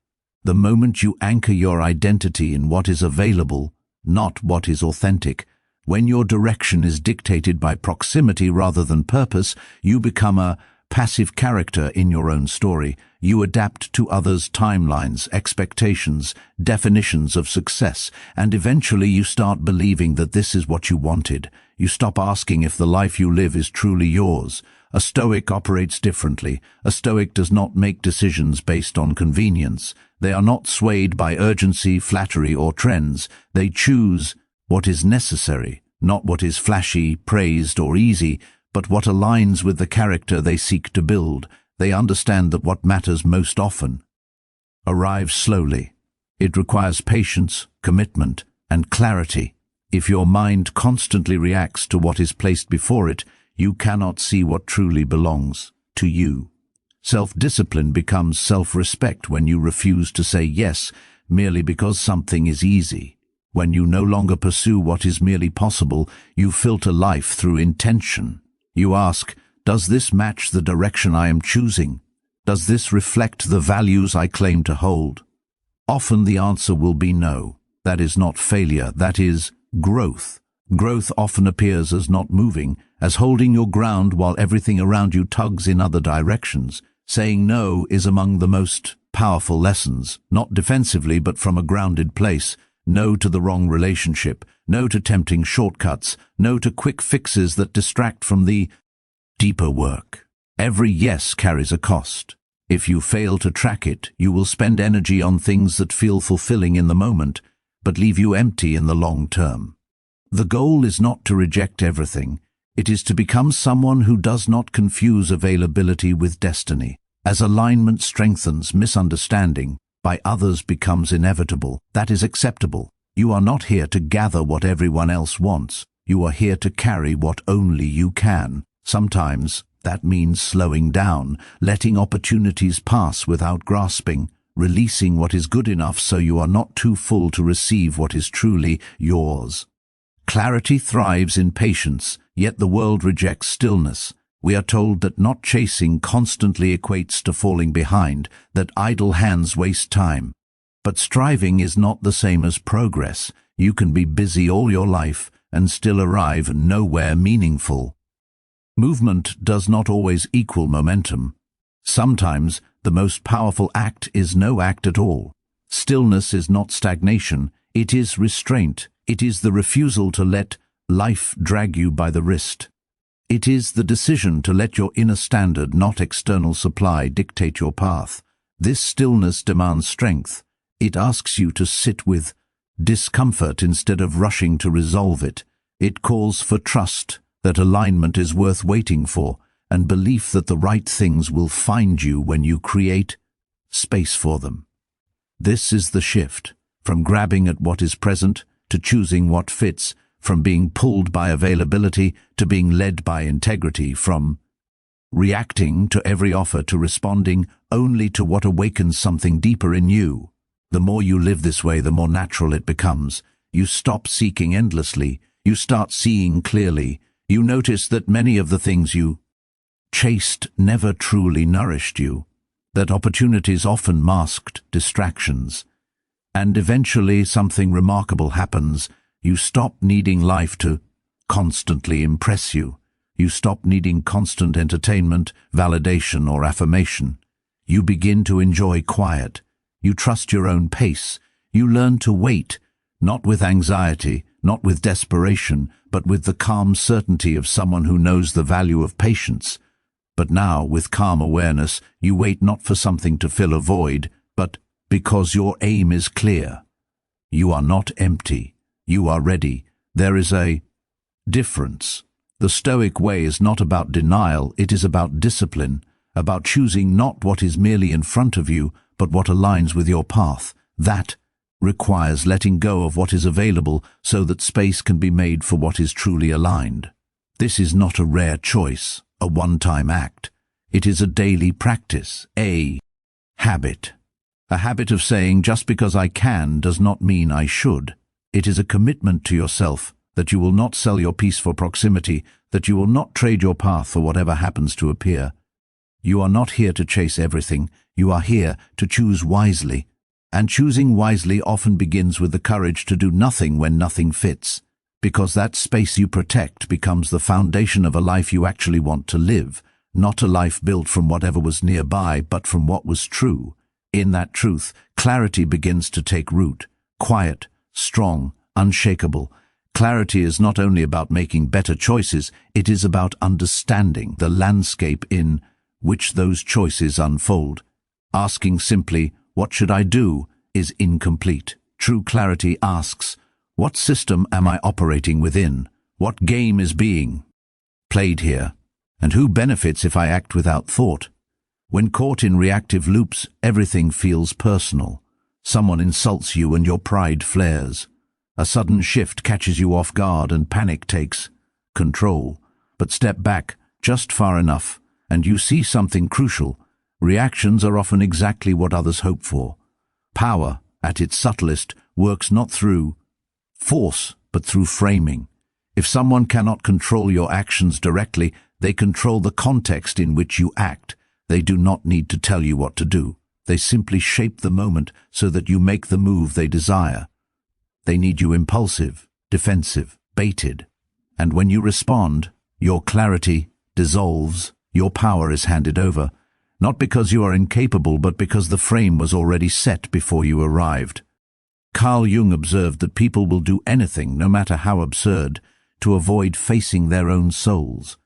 The moment you anchor your identity in what is available, not what is authentic, when your direction is dictated by proximity rather than purpose, you become a passive character in your own story. You adapt to others' timelines, expectations, definitions of success, and eventually you start believing that this is what you wanted. You stop asking if the life you live is truly yours. A Stoic operates differently. A Stoic does not make decisions based on convenience. They are not swayed by urgency, flattery, or trends. They choose what is necessary, not what is flashy, praised, or easy, but what aligns with the character they seek to build. They understand that what matters most often arrives slowly. It requires patience, commitment, and clarity. If your mind constantly reacts to what is placed before it, you cannot see what truly belongs to you. Self-discipline becomes self-respect when you refuse to say yes merely because something is easy. When you no longer pursue what is merely possible, you filter life through intention. You ask, does this match the direction I am choosing? Does this reflect the values I claim to hold? Often the answer will be no. That is not failure, that is growth. Growth often appears as not moving, as holding your ground while everything around you tugs in other directions. Saying no is among the most powerful lessons, not defensively but from a grounded place. No to the wrong relationship, no to tempting shortcuts, no to quick fixes that distract from the deeper work. Every yes carries a cost. If you fail to track it, you will spend energy on things that feel fulfilling in the moment, but leave you empty in the long term. The goal is not to reject everything. It is to become someone who does not confuse availability with destiny. As alignment strengthens, misunderstanding by others becomes inevitable. That is acceptable. You are not here to gather what everyone else wants. You are here to carry what only you can. Sometimes that means slowing down, letting opportunities pass without grasping, releasing what is good enough so you are not too full to receive what is truly yours. Clarity thrives in patience, yet the world rejects stillness. We are told that not chasing constantly equates to falling behind, that idle hands waste time. But striving is not the same as progress. You can be busy all your life and still arrive nowhere meaningful. Movement does not always equal momentum. Sometimes the most powerful act is no act at all. Stillness is not stagnation, it is restraint. It is the refusal to let life drag you by the wrist. It is the decision to let your inner standard, not external supply, dictate your path. This stillness demands strength. It asks you to sit with discomfort instead of rushing to resolve it. It calls for trust that alignment is worth waiting for, and belief that the right things will find you when you create space for them. This is the shift, from grabbing at what is present to choosing what fits, from being pulled by availability to being led by integrity, from reacting to every offer to responding only to what awakens something deeper in you. The more you live this way, the more natural it becomes. You stop seeking endlessly. You start seeing clearly. You notice that many of the things you chased never truly nourished you, that opportunities often masked distractions. And eventually something remarkable happens. You stop needing life to constantly impress you. You stop needing constant entertainment, validation, or affirmation. You begin to enjoy quiet. You trust your own pace. You learn to wait, not with anxiety, not with desperation, but with the calm certainty of someone who knows the value of patience. But now, with calm awareness, you wait not for something to fill a void, but because your aim is clear. You are not empty. You are ready. There is a difference. The Stoic way is not about denial, it is about discipline, about choosing not what is merely in front of you, but what aligns with your path. That requires letting go of what is available so that space can be made for what is truly aligned. This is not a rare choice, a one-time act. It is a daily practice, a habit. A habit of saying, just because I can does not mean I should. It is a commitment to yourself that you will not sell your peace for proximity, that you will not trade your path for whatever happens to appear. You are not here to chase everything. You are here to choose wisely. And choosing wisely often begins with the courage to do nothing when nothing fits, because that space you protect becomes the foundation of a life you actually want to live, not a life built from whatever was nearby, but from what was true. In that truth, clarity begins to take root, quiet, strong, unshakable. Clarity is not only about making better choices, it is about understanding the landscape in which those choices unfold. Asking simply, "What should I do?" is incomplete. True clarity asks, "What system am I operating within? What game is being played here? And who benefits if I act without thought?" When caught in reactive loops, everything feels personal. Someone insults you and your pride flares. A sudden shift catches you off guard and panic takes control. But step back just far enough, and you see something crucial. Reactions are often exactly what others hope for. Power, at its subtlest, works not through force, but through framing. If someone cannot control your actions directly, they control the context in which you act. They do not need to tell you what to do. They simply shape the moment so that you make the move they desire. They need you impulsive, defensive, baited. And when you respond, your clarity dissolves, your power is handed over. Not because you are incapable, but because the frame was already set before you arrived. Carl Jung observed that people will do anything, no matter how absurd, to avoid facing their own souls.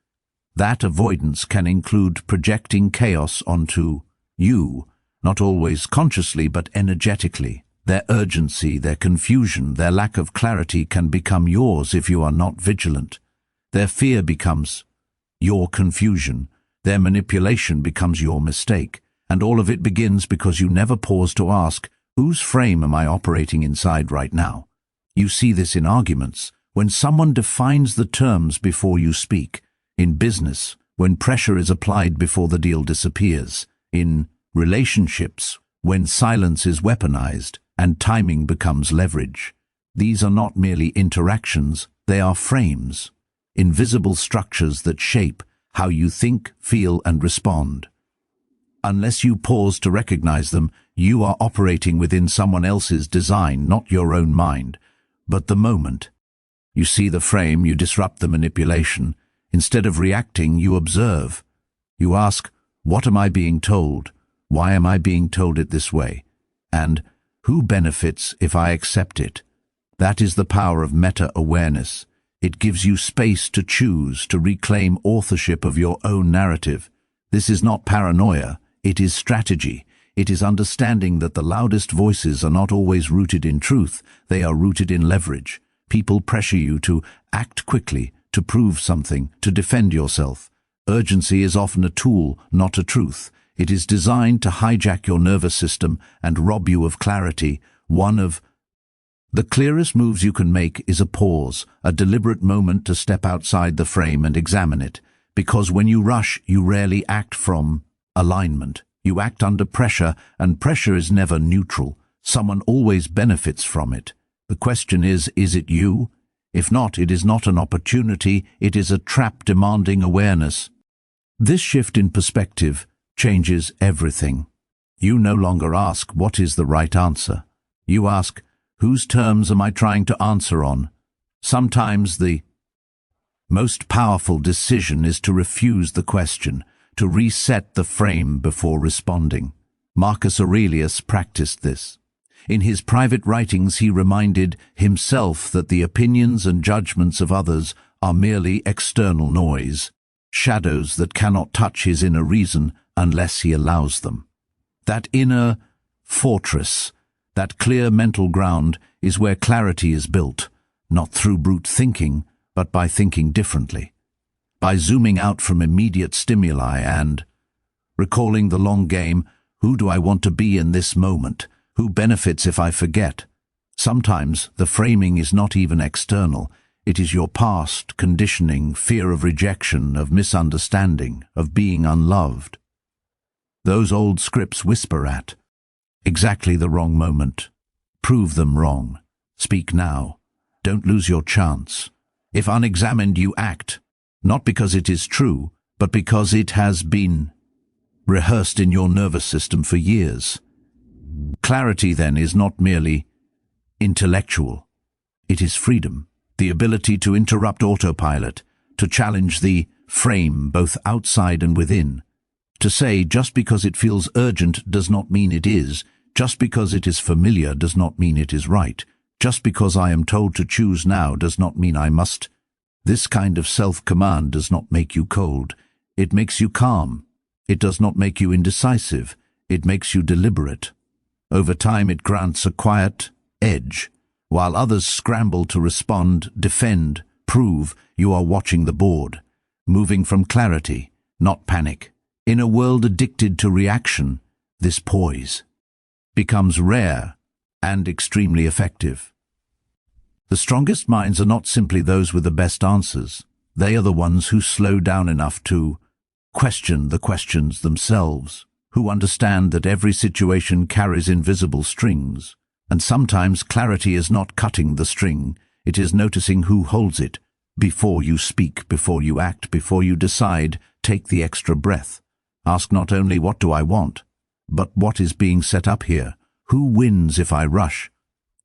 That avoidance can include projecting chaos onto you, not always consciously but energetically. Their urgency, their confusion, their lack of clarity can become yours if you are not vigilant. Their fear becomes your confusion. Their manipulation becomes your mistake. And all of it begins because you never pause to ask, whose frame am I operating inside right now? You see this in arguments, when someone defines the terms before you speak. In business, when pressure is applied before the deal disappears. In relationships, when silence is weaponized and timing becomes leverage. These are not merely interactions, they are frames, invisible structures that shape how you think, feel, and respond. Unless you pause to recognize them, you are operating within someone else's design, not your own mind, but the moment. You see the frame, you disrupt the manipulation. Instead of reacting, you observe. You ask, what am I being told? Why am I being told it this way? And who benefits if I accept it? That is the power of meta-awareness. It gives you space to choose, to reclaim authorship of your own narrative. This is not paranoia, it is strategy. It is understanding that the loudest voices are not always rooted in truth, they are rooted in leverage. People pressure you to act quickly, to prove something, to defend yourself. Urgency is often a tool, not a truth. It is designed to hijack your nervous system and rob you of clarity. One of the clearest moves you can make is a pause, a deliberate moment to step outside the frame and examine it. Because when you rush, you rarely act from alignment. You act under pressure, and pressure is never neutral. Someone always benefits from it. The question is it you? If not, it is not an opportunity, it is a trap demanding awareness. This shift in perspective changes everything. You no longer ask, what is the right answer? You ask, whose terms am I trying to answer on? Sometimes the most powerful decision is to refuse the question, to reset the frame before responding. Marcus Aurelius practiced this. In his private writings, he reminded himself that the opinions and judgments of others are merely external noise, shadows that cannot touch his inner reason unless he allows them. That inner fortress, that clear mental ground, is where clarity is built, not through brute thinking, but by thinking differently, by zooming out from immediate stimuli and recalling the long game. Who do I want to be in this moment? Who benefits if I forget? Sometimes the framing is not even external. It is your past, conditioning, fear of rejection, of misunderstanding, of being unloved. Those old scripts whisper at exactly the wrong moment. Prove them wrong. Speak now. Don't lose your chance. If unexamined, you act, not because it is true, but because it has been rehearsed in your nervous system for years. Clarity, then, is not merely intellectual. It is freedom, the ability to interrupt autopilot, to challenge the frame both outside and within, to say just because it feels urgent does not mean it is, just because it is familiar does not mean it is right, just because I am told to choose now does not mean I must. This kind of self-command does not make you cold. It makes you calm. It does not make you indecisive. It makes you deliberate. Over time it grants a quiet edge. While others scramble to respond, defend, prove, you are watching the board, moving from clarity, not panic. In a world addicted to reaction, this poise becomes rare and extremely effective. The strongest minds are not simply those with the best answers. They are the ones who slow down enough to question the questions themselves, who understand that every situation carries invisible strings, and sometimes clarity is not cutting the string, it is noticing who holds it. Before you speak, before you act, before you decide, take the extra breath. Ask not only what do I want, but what is being set up here? Who wins if I rush?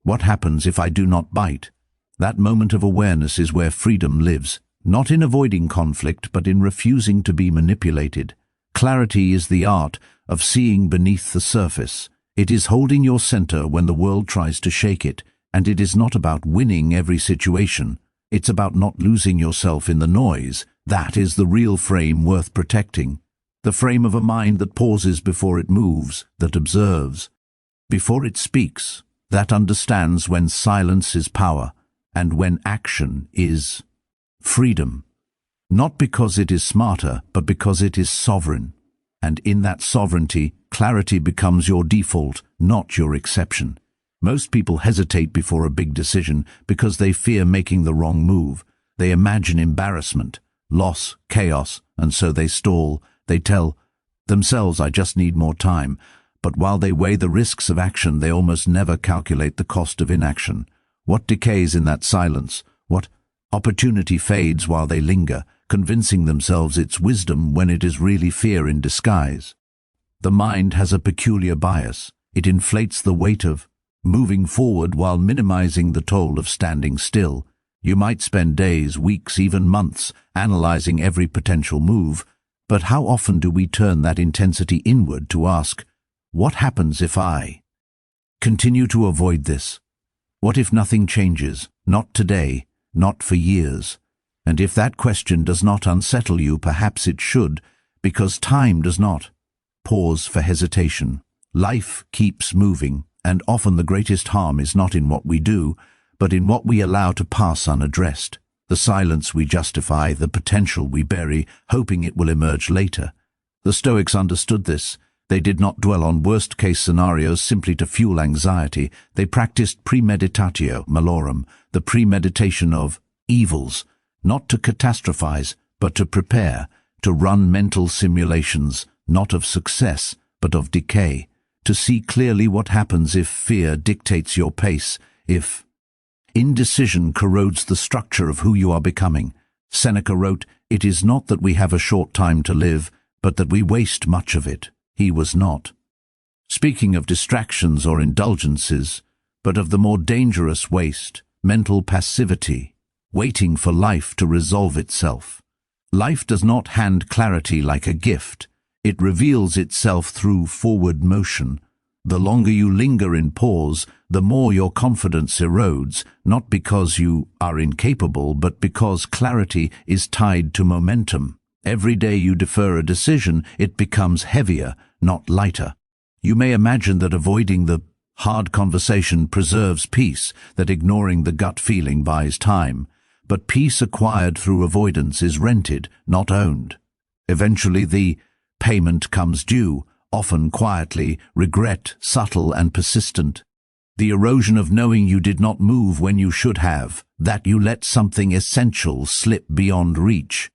What happens if I do not bite? That moment of awareness is where freedom lives, not in avoiding conflict, but in refusing to be manipulated. Clarity is the art of seeing beneath the surface. It is holding your center when the world tries to shake it, and it is not about winning every situation. It's about not losing yourself in the noise. That is the real frame worth protecting. The frame of a mind that pauses before it moves, that observes before it speaks, that understands when silence is power, and when action is freedom. Not because it is smarter, but because it is sovereign. And in that sovereignty, clarity becomes your default, not your exception. Most people hesitate before a big decision because they fear making the wrong move. They imagine embarrassment, loss, chaos, and so they stall. They tell themselves, I just need more time. But while they weigh the risks of action, they almost never calculate the cost of inaction. What decays in that silence? What opportunity fades while they linger, convincing themselves it's wisdom when it is really fear in disguise? The mind has a peculiar bias. It inflates the weight of moving forward while minimizing the toll of standing still. You might spend days, weeks, even months analyzing every potential move, but how often do we turn that intensity inward to ask, what happens if I continue to avoid this? What if nothing changes? Not today, not for years. And if that question does not unsettle you, perhaps it should, because time does not pause for hesitation. Life keeps moving, and often the greatest harm is not in what we do, but in what we allow to pass unaddressed. The silence we justify, the potential we bury, hoping it will emerge later. The Stoics understood this. They did not dwell on worst-case scenarios simply to fuel anxiety. They practiced premeditatio malorum, the premeditation of evils, not to catastrophize, but to prepare, to run mental simulations, not of success, but of decay, to see clearly what happens if fear dictates your pace, if indecision corrodes the structure of who you are becoming. Seneca wrote, "It is not that we have a short time to live, but that we waste much of it." He was not speaking of distractions or indulgences, but of the more dangerous waste, mental passivity, waiting for life to resolve itself. Life does not hand clarity like a gift. It reveals itself through forward motion. The longer you linger in pause, the more your confidence erodes, not because you are incapable, but because clarity is tied to momentum. Every day you defer a decision, it becomes heavier, not lighter. You may imagine that avoiding the hard conversation preserves peace, that ignoring the gut feeling buys time. But peace acquired through avoidance is rented, not owned. Eventually the payment comes due, often quietly, regret, subtle and persistent. The erosion of knowing you did not move when you should have, that you let something essential slip beyond reach.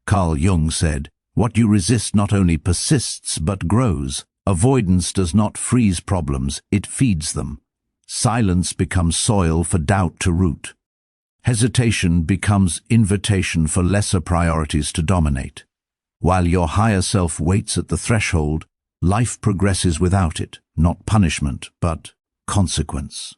Carl Jung said, "What you resist not only persists but grows." Avoidance does not freeze problems, it feeds them. Silence becomes soil for doubt to root. Hesitation becomes invitation for lesser priorities to dominate. While your higher self waits at the threshold, Life progresses without it, not punishment, but consequence.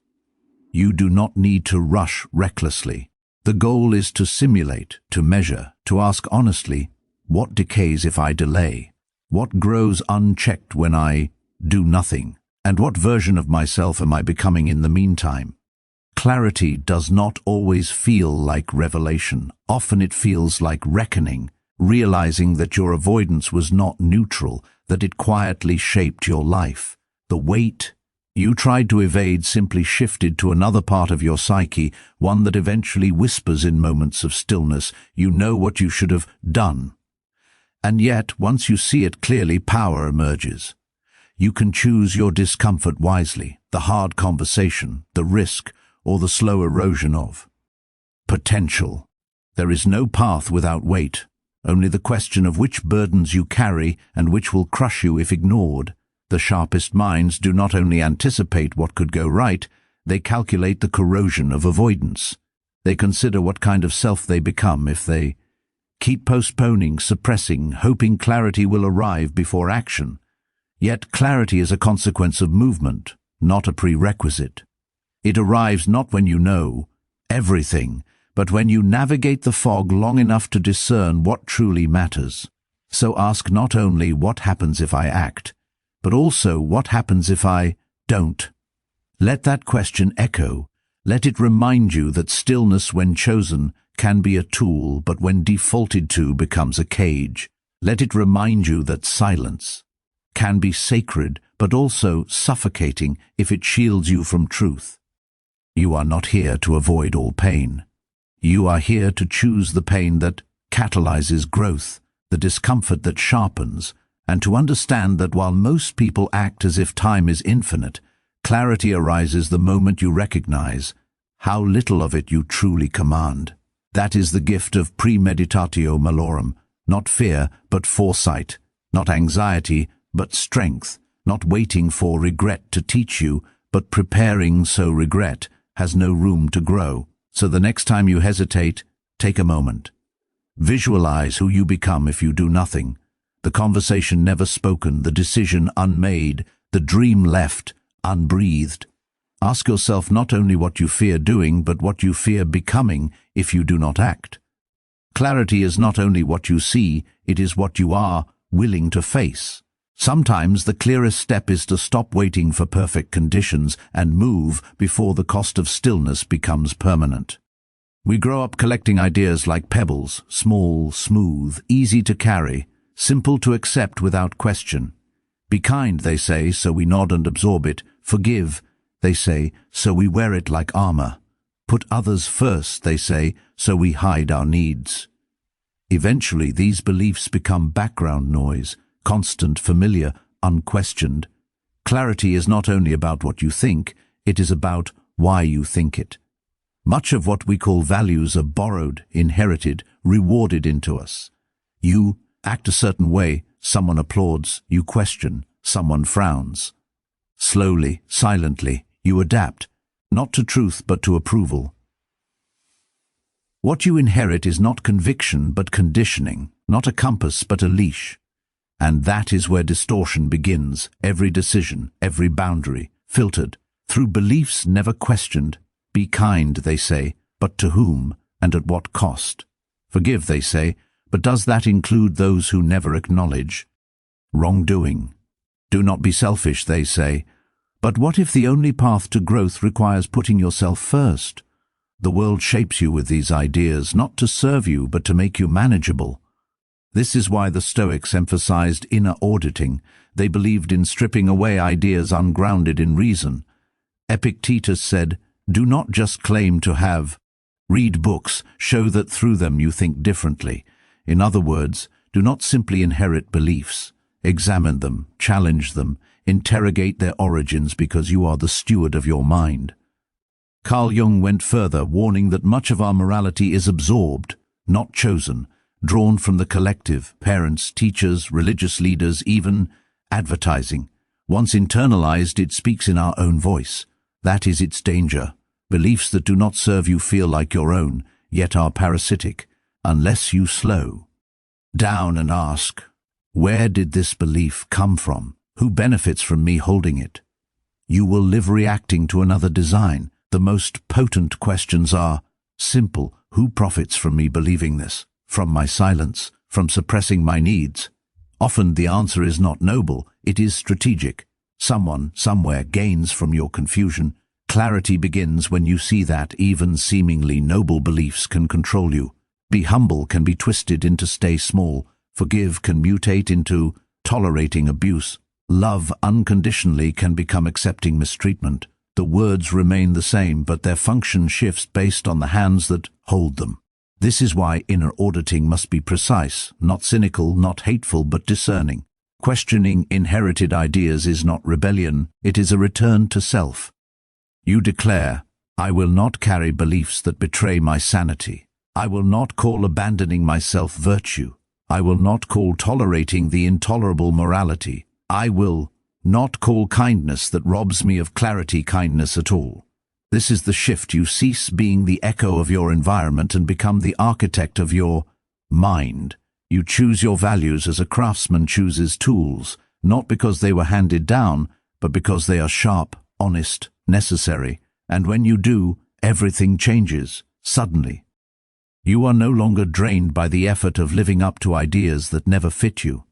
You do not need to rush recklessly. The goal is to simulate, to measure, to ask honestly, what decays if I delay? What grows unchecked when I do nothing? And what version of myself am I becoming in the meantime? Clarity does not always feel like revelation. Often it feels like reckoning, realizing that your avoidance was not neutral, that it quietly shaped your life. The weight you tried to evade simply shifted to another part of your psyche, one that eventually whispers in moments of stillness, you know what you should have done. And yet, once you see it clearly, power emerges. You can choose your discomfort wisely, the hard conversation, the risk, or the slow erosion of potential. There is no path without weight, only the question of which burdens you carry and which will crush you if ignored. The sharpest minds do not only anticipate what could go right, they calculate the corrosion of avoidance. They consider what kind of self they become if they keep postponing, suppressing, hoping clarity will arrive before action. Yet clarity is a consequence of movement, not a prerequisite. It arrives not when you know everything, but when you navigate the fog long enough to discern what truly matters. So ask not only what happens if I act, but also what happens if I don't. Let that question echo. Let it remind you that stillness, when chosen, can be a tool, but when defaulted to becomes a cage. Let it remind you that silence can be sacred, but also suffocating if it shields you from truth. You are not here to avoid all pain. You are here to choose the pain that catalyzes growth, the discomfort that sharpens, and to understand that while most people act as if time is infinite, clarity arises the moment you recognize how little of it you truly command. That is the gift of premeditatio malorum, not fear, but foresight, not anxiety, but strength, not waiting for regret to teach you, but preparing so regret has no room to grow. So the next time you hesitate, take a moment. Visualize who you become if you do nothing. The conversation never spoken, the decision unmade, the dream left unbreathed. Ask yourself not only what you fear doing, but what you fear becoming if you do not act. Clarity is not only what you see, it is what you are willing to face. Sometimes the clearest step is to stop waiting for perfect conditions and move before the cost of stillness becomes permanent. We grow up collecting ideas like pebbles, small, smooth, easy to carry, simple to accept without question. Be kind, they say, so we nod and absorb it. Forgive, they say, so we wear it like armor. Put others first, they say, so we hide our needs. Eventually, these beliefs become background noise, constant, familiar, unquestioned. Clarity is not only about what you think, it is about why you think it. Much of what we call values are borrowed, inherited, rewarded into us. You act a certain way, someone applauds, you question, someone frowns. Slowly, silently, you adapt, not to truth but to approval. What you inherit is not conviction but conditioning, not a compass but a leash. And that is where distortion begins, every decision, every boundary, filtered through beliefs never questioned. Be kind, they say, but to whom and at what cost? Forgive, they say, but does that include those who never acknowledge wrongdoing? Do not be selfish, they say, but what if the only path to growth requires putting yourself first? The world shapes you with these ideas, not to serve you, but to make you manageable. This is why the Stoics emphasized inner auditing. They believed in stripping away ideas ungrounded in reason. Epictetus said, "Do not just claim to have. Read books, show that through them you think differently." In other words, do not simply inherit beliefs. Examine them, challenge them, interrogate their origins because you are the steward of your mind. Carl Jung went further, warning that much of our morality is absorbed, not chosen, drawn from the collective, parents, teachers, religious leaders, even advertising. Once internalized, it speaks in our own voice. That is its danger. Beliefs that do not serve you feel like your own, yet are parasitic, unless you slow down and ask, where did this belief come from? Who benefits from me holding it? You will live reacting to another design. The most potent questions are simple. Who profits from me believing this? From my silence? From suppressing my needs? Often the answer is not noble, it is strategic. Someone, somewhere, gains from your confusion. Clarity begins when you see that even seemingly noble beliefs can control you. Be humble can be twisted into stay small. Forgive can mutate into tolerating abuse. Love unconditionally can become accepting mistreatment. The words remain the same, but their function shifts based on the hands that hold them. This is why inner auditing must be precise, not cynical, not hateful, but discerning. Questioning inherited ideas is not rebellion, it is a return to self. You declare, I will not carry beliefs that betray my sanity. I will not call abandoning myself virtue. I will not call tolerating the intolerable morality. I will not call kindness that robs me of clarity kindness at all. This is the shift. You cease being the echo of your environment and become the architect of your mind. You choose your values as a craftsman chooses tools, not because they were handed down, but because they are sharp, honest, necessary. And when you do, everything changes, suddenly. You are no longer drained by the effort of living up to ideas that never fit you.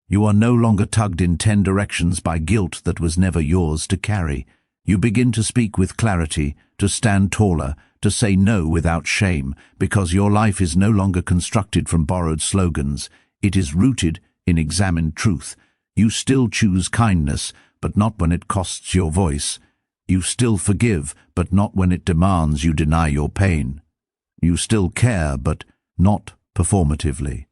You are no longer tugged in 10 directions by guilt that was never yours to carry. You begin to speak with clarity, to stand taller, to say no without shame, because your life is no longer constructed from borrowed slogans. It is rooted in examined truth. You still choose kindness, but not when it costs your voice. You still forgive, but not when it demands you deny your pain. You still care, but not performatively.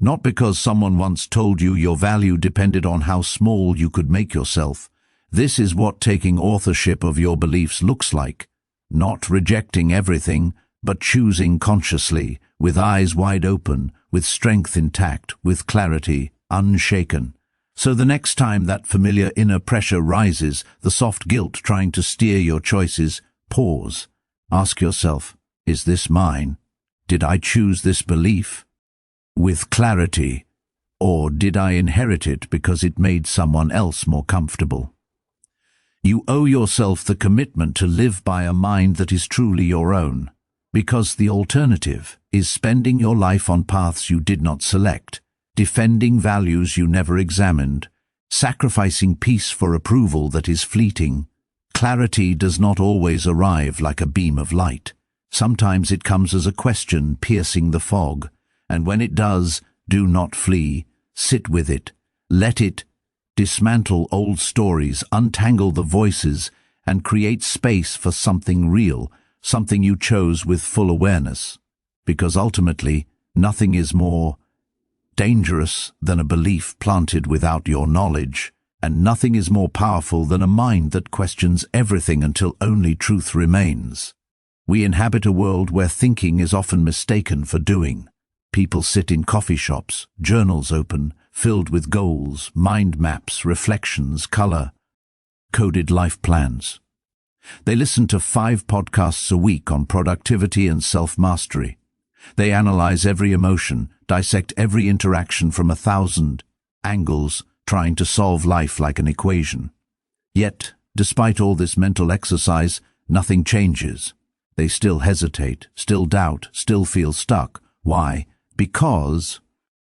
Not because someone once told you your value depended on how small you could make yourself. This is what taking authorship of your beliefs looks like. Not rejecting everything, but choosing consciously, with eyes wide open, with strength intact, with clarity unshaken. So the next time that familiar inner pressure rises, the soft guilt trying to steer your choices, pause. Ask yourself, is this mine? Did I choose this belief with clarity, or did I inherit it because it made someone else more comfortable? You owe yourself the commitment to live by a mind that is truly your own, because the alternative is spending your life on paths you did not select, defending values you never examined, sacrificing peace for approval that is fleeting. Clarity does not always arrive like a beam of light. Sometimes it comes as a question piercing the fog. And when it does, do not flee. Sit with it. Let it dismantle old stories, untangle the voices, and create space for something real, something you chose with full awareness. Because ultimately, nothing is more dangerous than a belief planted without your knowledge, and nothing is more powerful than a mind that questions everything until only truth remains. We inhabit a world where thinking is often mistaken for doing. People sit in coffee shops, journals open, filled with goals, mind maps, reflections, color, coded life plans. They listen to 5 podcasts a week on productivity and self-mastery. They analyze every emotion, dissect every interaction from 1,000 angles, trying to solve life like an equation. Yet, despite all this mental exercise, nothing changes. They still hesitate, still doubt, still feel stuck. Why? Because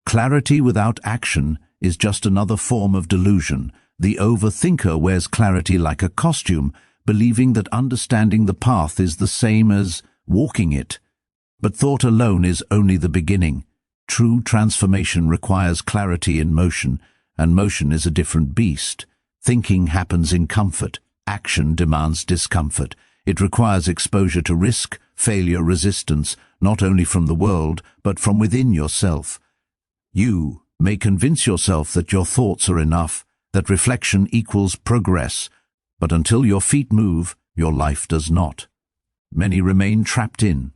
clarity without action is just another form of delusion. The overthinker wears clarity like a costume, believing that understanding the path is the same as walking it. But thought alone is only the beginning. True transformation requires clarity in motion, and motion is a different beast. Thinking happens in comfort. Action demands discomfort. It requires exposure to risk, failure, resistance, not only from the world, but from within yourself. You may convince yourself that your thoughts are enough, that reflection equals progress, but until your feet move, your life does not. Many remain trapped in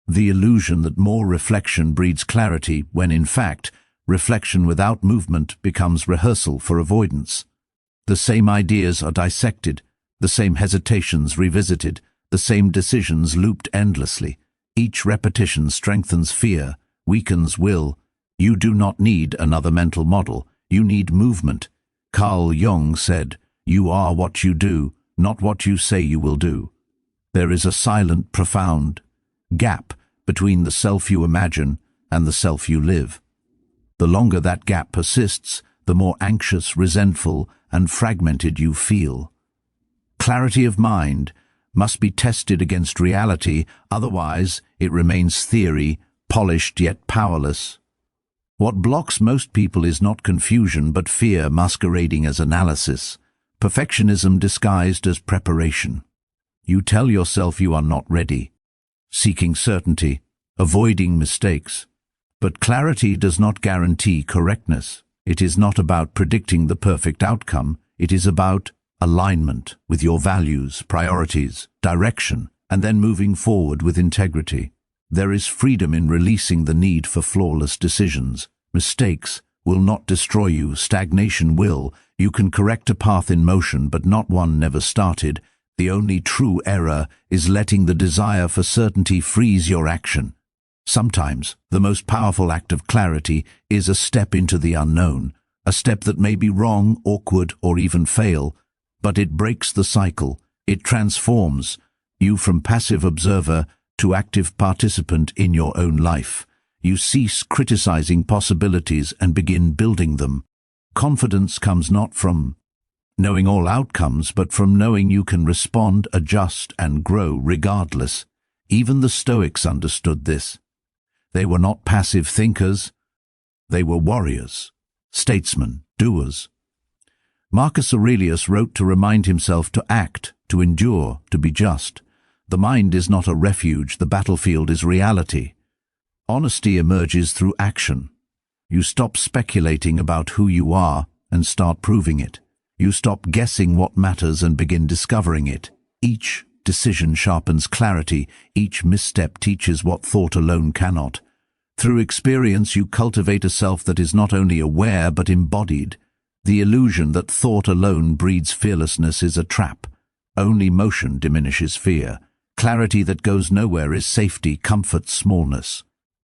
the illusion that more reflection breeds clarity, when in fact, reflection without movement becomes rehearsal for avoidance. The same ideas are dissected, the same hesitations revisited, the same decisions looped endlessly. Each repetition strengthens fear, weakens will. You do not need another mental model. You need movement. Carl Jung said, "You are what you do, not what you say you will do." There is a silent, profound gap between the self you imagine and the self you live. The longer that gap persists, the more anxious, resentful, and fragmented you feel. Clarity of mind must be tested against reality, otherwise it remains theory, polished yet powerless. What blocks most people is not confusion but fear masquerading as analysis, perfectionism disguised as preparation. You tell yourself you are not ready, seeking certainty, avoiding mistakes. But clarity does not guarantee correctness. It is not about predicting the perfect outcome. It is about alignment with your values, priorities, direction, and then moving forward with integrity. There is freedom in releasing the need for flawless decisions. Mistakes will not destroy you. Stagnation will. You can correct a path in motion, but not one never started. The only true error is letting the desire for certainty freeze your action. Sometimes, the most powerful act of clarity is a step into the unknown, a step that may be wrong, awkward, or even fail, but it breaks the cycle. It transforms you from passive observer to active participant in your own life. You cease criticizing possibilities and begin building them. Confidence comes not from knowing all outcomes, but from knowing you can respond, adjust, and grow regardless. Even the Stoics understood this. They were not passive thinkers. They were warriors, statesmen, doers. Marcus Aurelius wrote to remind himself to act, to endure, to be just. The mind is not a refuge, the battlefield is reality. Honesty emerges through action. You stop speculating about who you are and start proving it. You stop guessing what matters and begin discovering it. Each decision sharpens clarity. Each misstep teaches what thought alone cannot. Through experience you cultivate a self that is not only aware but embodied. The illusion that thought alone breeds fearlessness is a trap. Only motion diminishes fear. Clarity that goes nowhere is safety, comfort, smallness.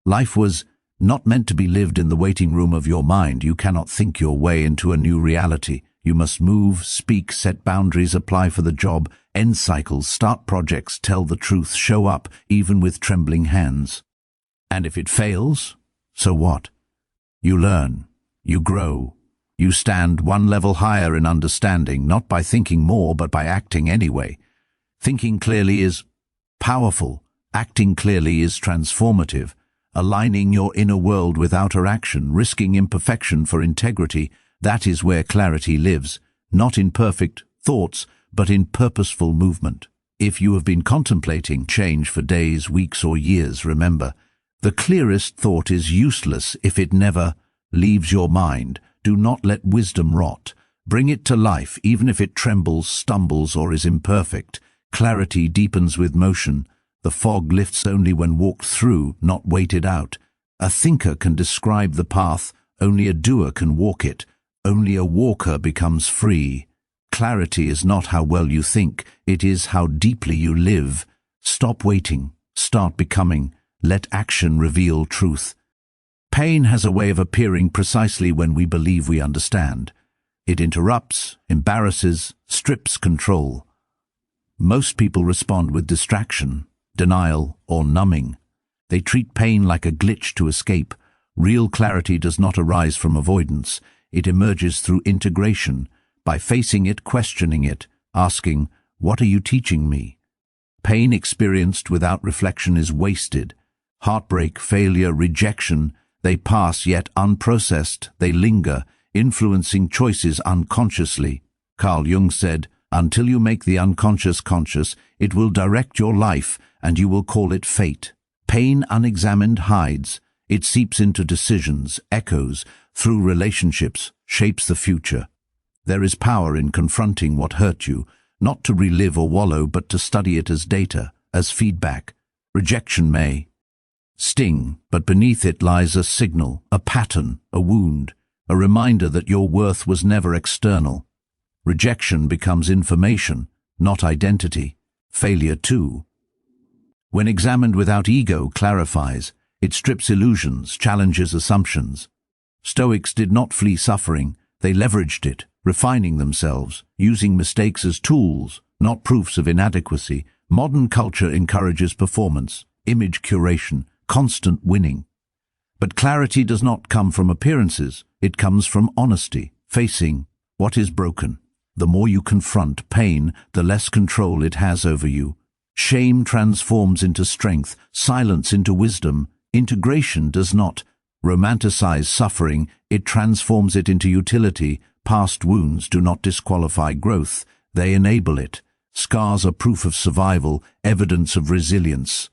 Life was not meant to be lived in the waiting room of your mind. You cannot think your way into a new reality. You must move, speak, set boundaries, apply for the job, end cycles, start projects, tell the truth, show up, even with trembling hands. And if it fails, so what? You learn, you grow, you stand one level higher in understanding, not by thinking more, but by acting anyway. Thinking clearly is powerful. Acting clearly is transformative. Aligning your inner world with outer action, risking imperfection for integrity, that is where clarity lives, not in perfect thoughts, but in purposeful movement. If you have been contemplating change for days, weeks, or years, remember, the clearest thought is useless if it never leaves your mind. Do not let wisdom rot. Bring it to life, even if it trembles, stumbles, or is imperfect. Clarity deepens with motion. The fog lifts only when walked through, not waited out. A thinker can describe the path, only a doer can walk it. Only a walker becomes free. Clarity is not how well you think, it is how deeply you live. Stop waiting, start becoming, let action reveal truth. Pain has a way of appearing precisely when we believe we understand. It interrupts, embarrasses, strips control. Most people respond with distraction, denial, or numbing. They treat pain like a glitch to escape. Real clarity does not arise from avoidance. It emerges through integration, by facing it, questioning it, asking, "What are you teaching me?" Pain experienced without reflection is wasted. Heartbreak, failure, rejection, they pass, yet unprocessed, they linger, influencing choices unconsciously. Carl Jung said, "Until you make the unconscious conscious, it will direct your life, and you will call it fate." Pain unexamined hides. It seeps into decisions, echoes, through relationships, shapes the future. There is power in confronting what hurt you, not to relive or wallow, but to study it as data, as feedback. Rejection may sting, but beneath it lies a signal, a pattern, a wound, a reminder that your worth was never external. Rejection becomes information, not identity. Failure too, when examined without ego, clarifies. It strips illusions, challenges assumptions. Stoics did not flee suffering, they leveraged it. refining themselves, using mistakes as tools, not proofs of inadequacy. Modern culture encourages performance, image curation, constant winning. But clarity does not come from appearances, it comes from honesty, facing what is broken. The more you confront pain, the less control it has over you. Shame transforms into strength, silence into wisdom. Integration does not romanticize suffering, it transforms it into utility. Past wounds do not disqualify growth, they enable it. Scars are proof of survival, evidence of resilience.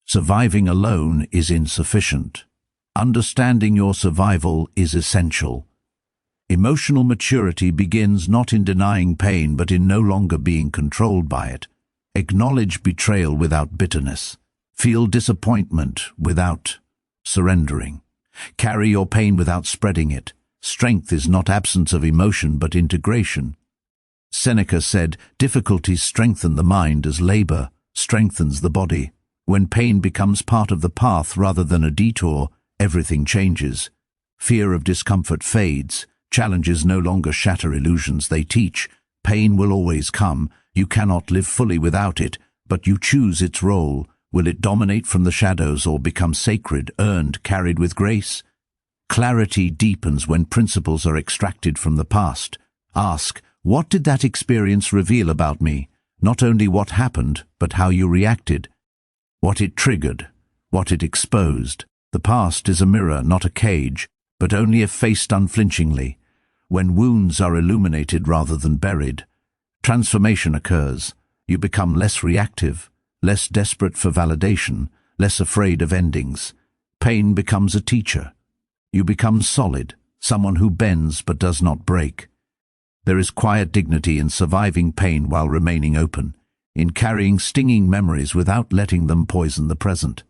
Surviving alone is insufficient. Understanding your survival is essential. Emotional maturity begins not in denying pain but in no longer being controlled by it. Acknowledge betrayal without bitterness. Feel disappointment without surrendering. Carry your pain without spreading it. Strength is not absence of emotion but integration. Seneca said, difficulties strengthen the mind as labor strengthens the body. When pain becomes part of the path rather than a detour, everything changes. Fear of discomfort fades. Challenges no longer shatter illusions, they teach. Pain will always come. You cannot live fully without it, but you choose its role. Will it dominate from the shadows or become sacred, earned, carried with grace? Clarity deepens when principles are extracted from the past. Ask, what did that experience reveal about me? Not only what happened, but how you reacted. What it triggered, what it exposed. The past is a mirror, not a cage, but only if faced unflinchingly. When wounds are illuminated rather than buried, transformation occurs. You become less reactive, less desperate for validation, less afraid of endings. Pain becomes a teacher. You become solid, someone who bends but does not break. There is quiet dignity in surviving pain while remaining open, in carrying stinging memories without letting them poison the present.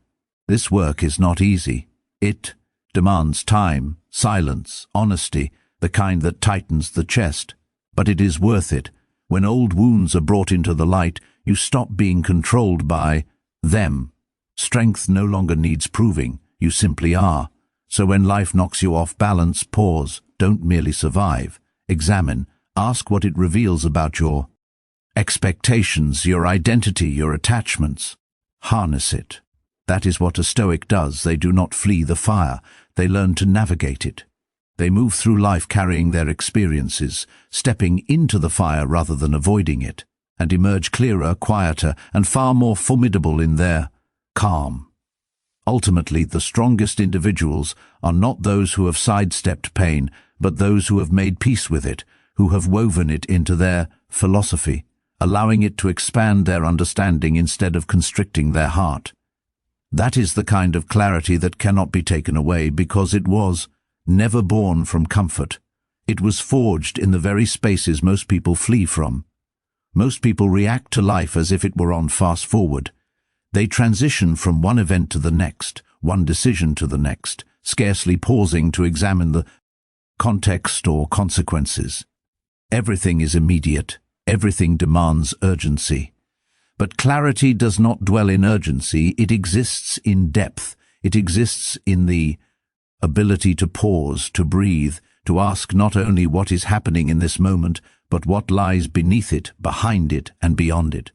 This work is not easy. It demands time, silence, honesty, the kind that tightens the chest. But it is worth it. When old wounds are brought into the light, you stop being controlled by them. Strength no longer needs proving, you simply are. So when life knocks you off balance, pause, don't merely survive. Examine, ask what it reveals about your expectations, your identity, your attachments. Harness it. That is what a Stoic does. They do not flee the fire, they learn to navigate it. They move through life carrying their experiences, stepping into the fire rather than avoiding it, and emerge clearer, quieter, and far more formidable in their calm. Ultimately, the strongest individuals are not those who have sidestepped pain, but those who have made peace with it, who have woven it into their philosophy, allowing it to expand their understanding instead of constricting their heart. That is the kind of clarity that cannot be taken away because it was never born from comfort. It was forged in the very spaces most people flee from. Most people react to life as if it were on fast forward. They transition from one event to the next, one decision to the next, scarcely pausing to examine the context or consequences. Everything is immediate. Everything demands urgency. But clarity does not dwell in urgency. It exists in depth. It exists in the ability to pause, to breathe, to ask not only what is happening in this moment, but what lies beneath it, behind it, and beyond it.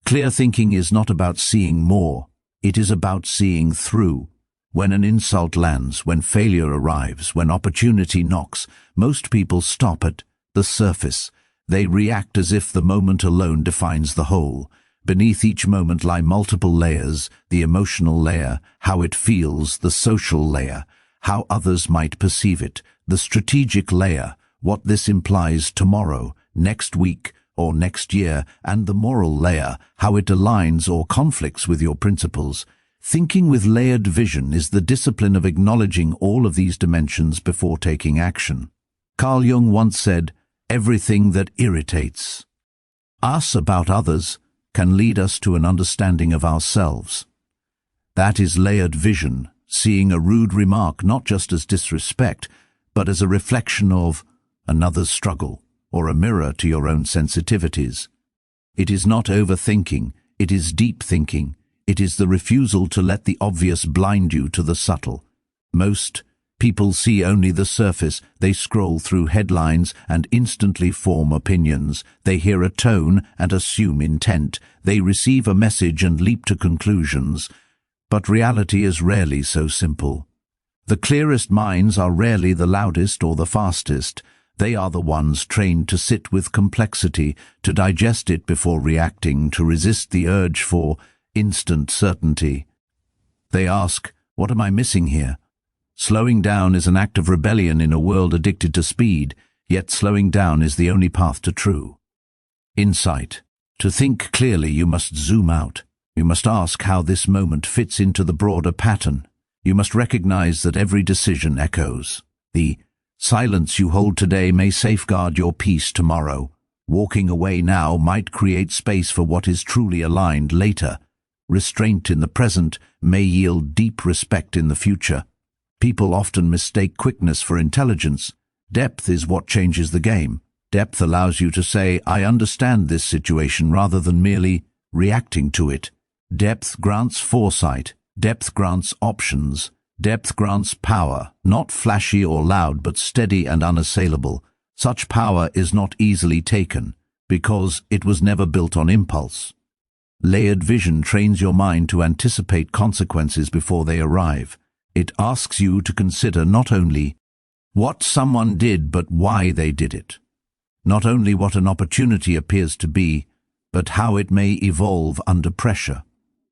Clear thinking is not about seeing more. It is about seeing through. When an insult lands, when failure arrives, when opportunity knocks, most people stop at the surface. They react as if the moment alone defines the whole. Beneath each moment lie multiple layers: the emotional layer, how it feels; the social layer, how others might perceive it; the strategic layer, what this implies tomorrow, next week, or next year; and the moral layer, how it aligns or conflicts with your principles. Thinking with layered vision is the discipline of acknowledging all of these dimensions before taking action. Carl Jung once said, "Everything that irritates us about others can lead us to an understanding of ourselves." That is layered vision, seeing a rude remark not just as disrespect, but as a reflection of another's struggle, or a mirror to your own sensitivities. It is not overthinking, it is deep thinking. It is the refusal to let the obvious blind you to the subtle. Most People see only the surface. They scroll through headlines and instantly form opinions. They hear a tone and assume intent. They receive a message and leap to conclusions. But reality is rarely so simple. The clearest minds are rarely the loudest or the fastest. They are the ones trained to sit with complexity, to digest it before reacting, to resist the urge for instant certainty. They ask, "What am I missing here?" Slowing down is an act of rebellion in a world addicted to speed, yet slowing down is the only path to true insight. To think clearly, you must zoom out. You must ask how this moment fits into the broader pattern. You must recognize that every decision echoes. The silence you hold today may safeguard your peace tomorrow. Walking away now might create space for what is truly aligned later. Restraint in the present may yield deep respect in the future. People often mistake quickness for intelligence. Depth is what changes the game. Depth allows you to say, "I understand this situation," rather than merely reacting to it. Depth grants foresight. Depth grants options. Depth grants power, not flashy or loud, but steady and unassailable. Such power is not easily taken, because it was never built on impulse. Layered vision trains your mind to anticipate consequences before they arrive. It asks you to consider not only what someone did, but why they did it. Not only what an opportunity appears to be, but how it may evolve under pressure.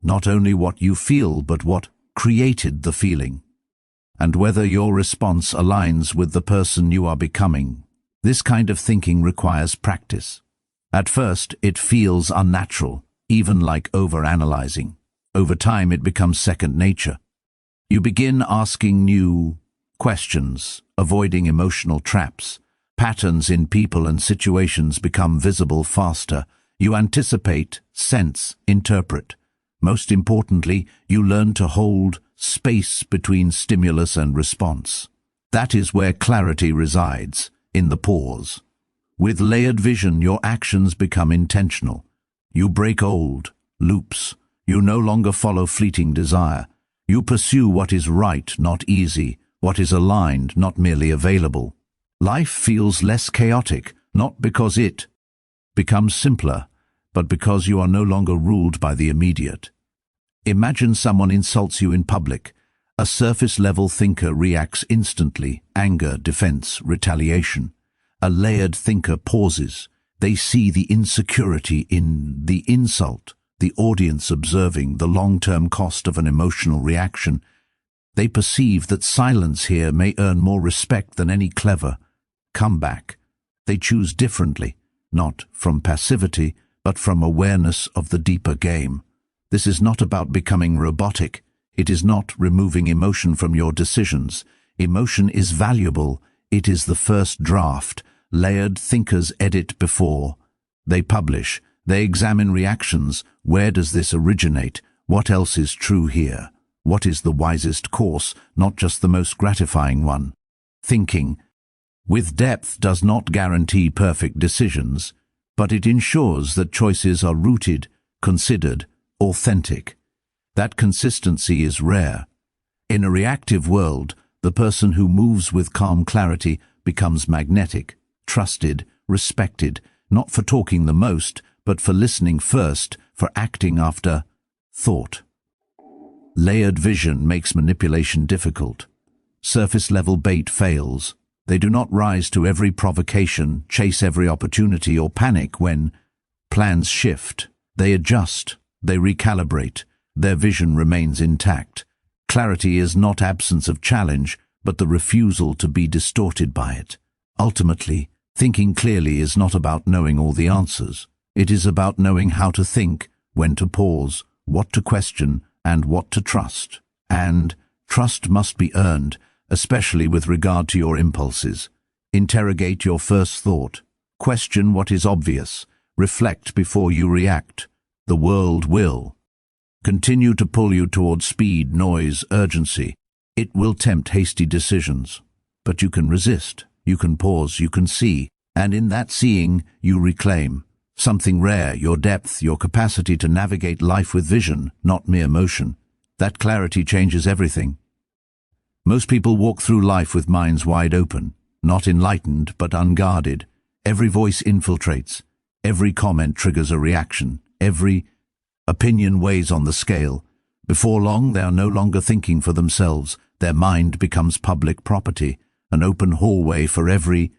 Not only what you feel, but what created the feeling. And whether your response aligns with the person you are becoming. This kind of thinking requires practice. At first, it feels unnatural, even like overanalyzing. Over time, it becomes second nature. You begin asking new questions, avoiding emotional traps. Patterns in people and situations become visible faster. You anticipate, sense, interpret. Most importantly, you learn to hold space between stimulus and response. That is where clarity resides, in the pause. With layered vision, your actions become intentional. You break old loops. You no longer follow fleeting desire. You pursue what is right, not easy, what is aligned, not merely available. Life feels less chaotic, not because it becomes simpler, but because you are no longer ruled by the immediate. Imagine someone insults you in public. A surface-level thinker reacts instantly: anger, defense, retaliation. A layered thinker pauses. They see the insecurity in the insult, the audience observing the long-term cost of an emotional reaction. They perceive that silence here may earn more respect than any clever comeback. They choose differently, not from passivity, but from awareness of the deeper game. This is not about becoming robotic. It is not removing emotion from your decisions. Emotion is valuable. It is the first draft. Layered thinkers edit before they publish. They examine reactions. Where does this originate? What else is true here? What is the wisest course, not just the most gratifying one? Thinking with depth does not guarantee perfect decisions, but it ensures that choices are rooted, considered, authentic. That consistency is rare. In a reactive world, the person who moves with calm clarity becomes magnetic, trusted, respected, not for talking the most, but for listening first, for acting after thought. Layered vision makes manipulation difficult. Surface-level bait fails. They do not rise to every provocation, chase every opportunity, or panic when plans shift. They adjust, they recalibrate. Their vision remains intact. Clarity is not absence of challenge, but the refusal to be distorted by it. Ultimately, thinking clearly is not about knowing all the answers. It is about knowing how to think, when to pause, what to question, and what to trust. And trust must be earned, especially with regard to your impulses. Interrogate your first thought. Question what is obvious. Reflect before you react. The world will continue to pull you towards speed, noise, urgency. It will tempt hasty decisions. But you can resist, you can pause, you can see, and in that seeing you reclaim something rare: your depth, your capacity to navigate life with vision, not mere motion. That clarity changes everything. Most people walk through life with minds wide open, not enlightened but unguarded. Every voice infiltrates. Every comment triggers a reaction. Every opinion weighs on the scale. Before long, they are no longer thinking for themselves. Their mind becomes public property, an open hallway for every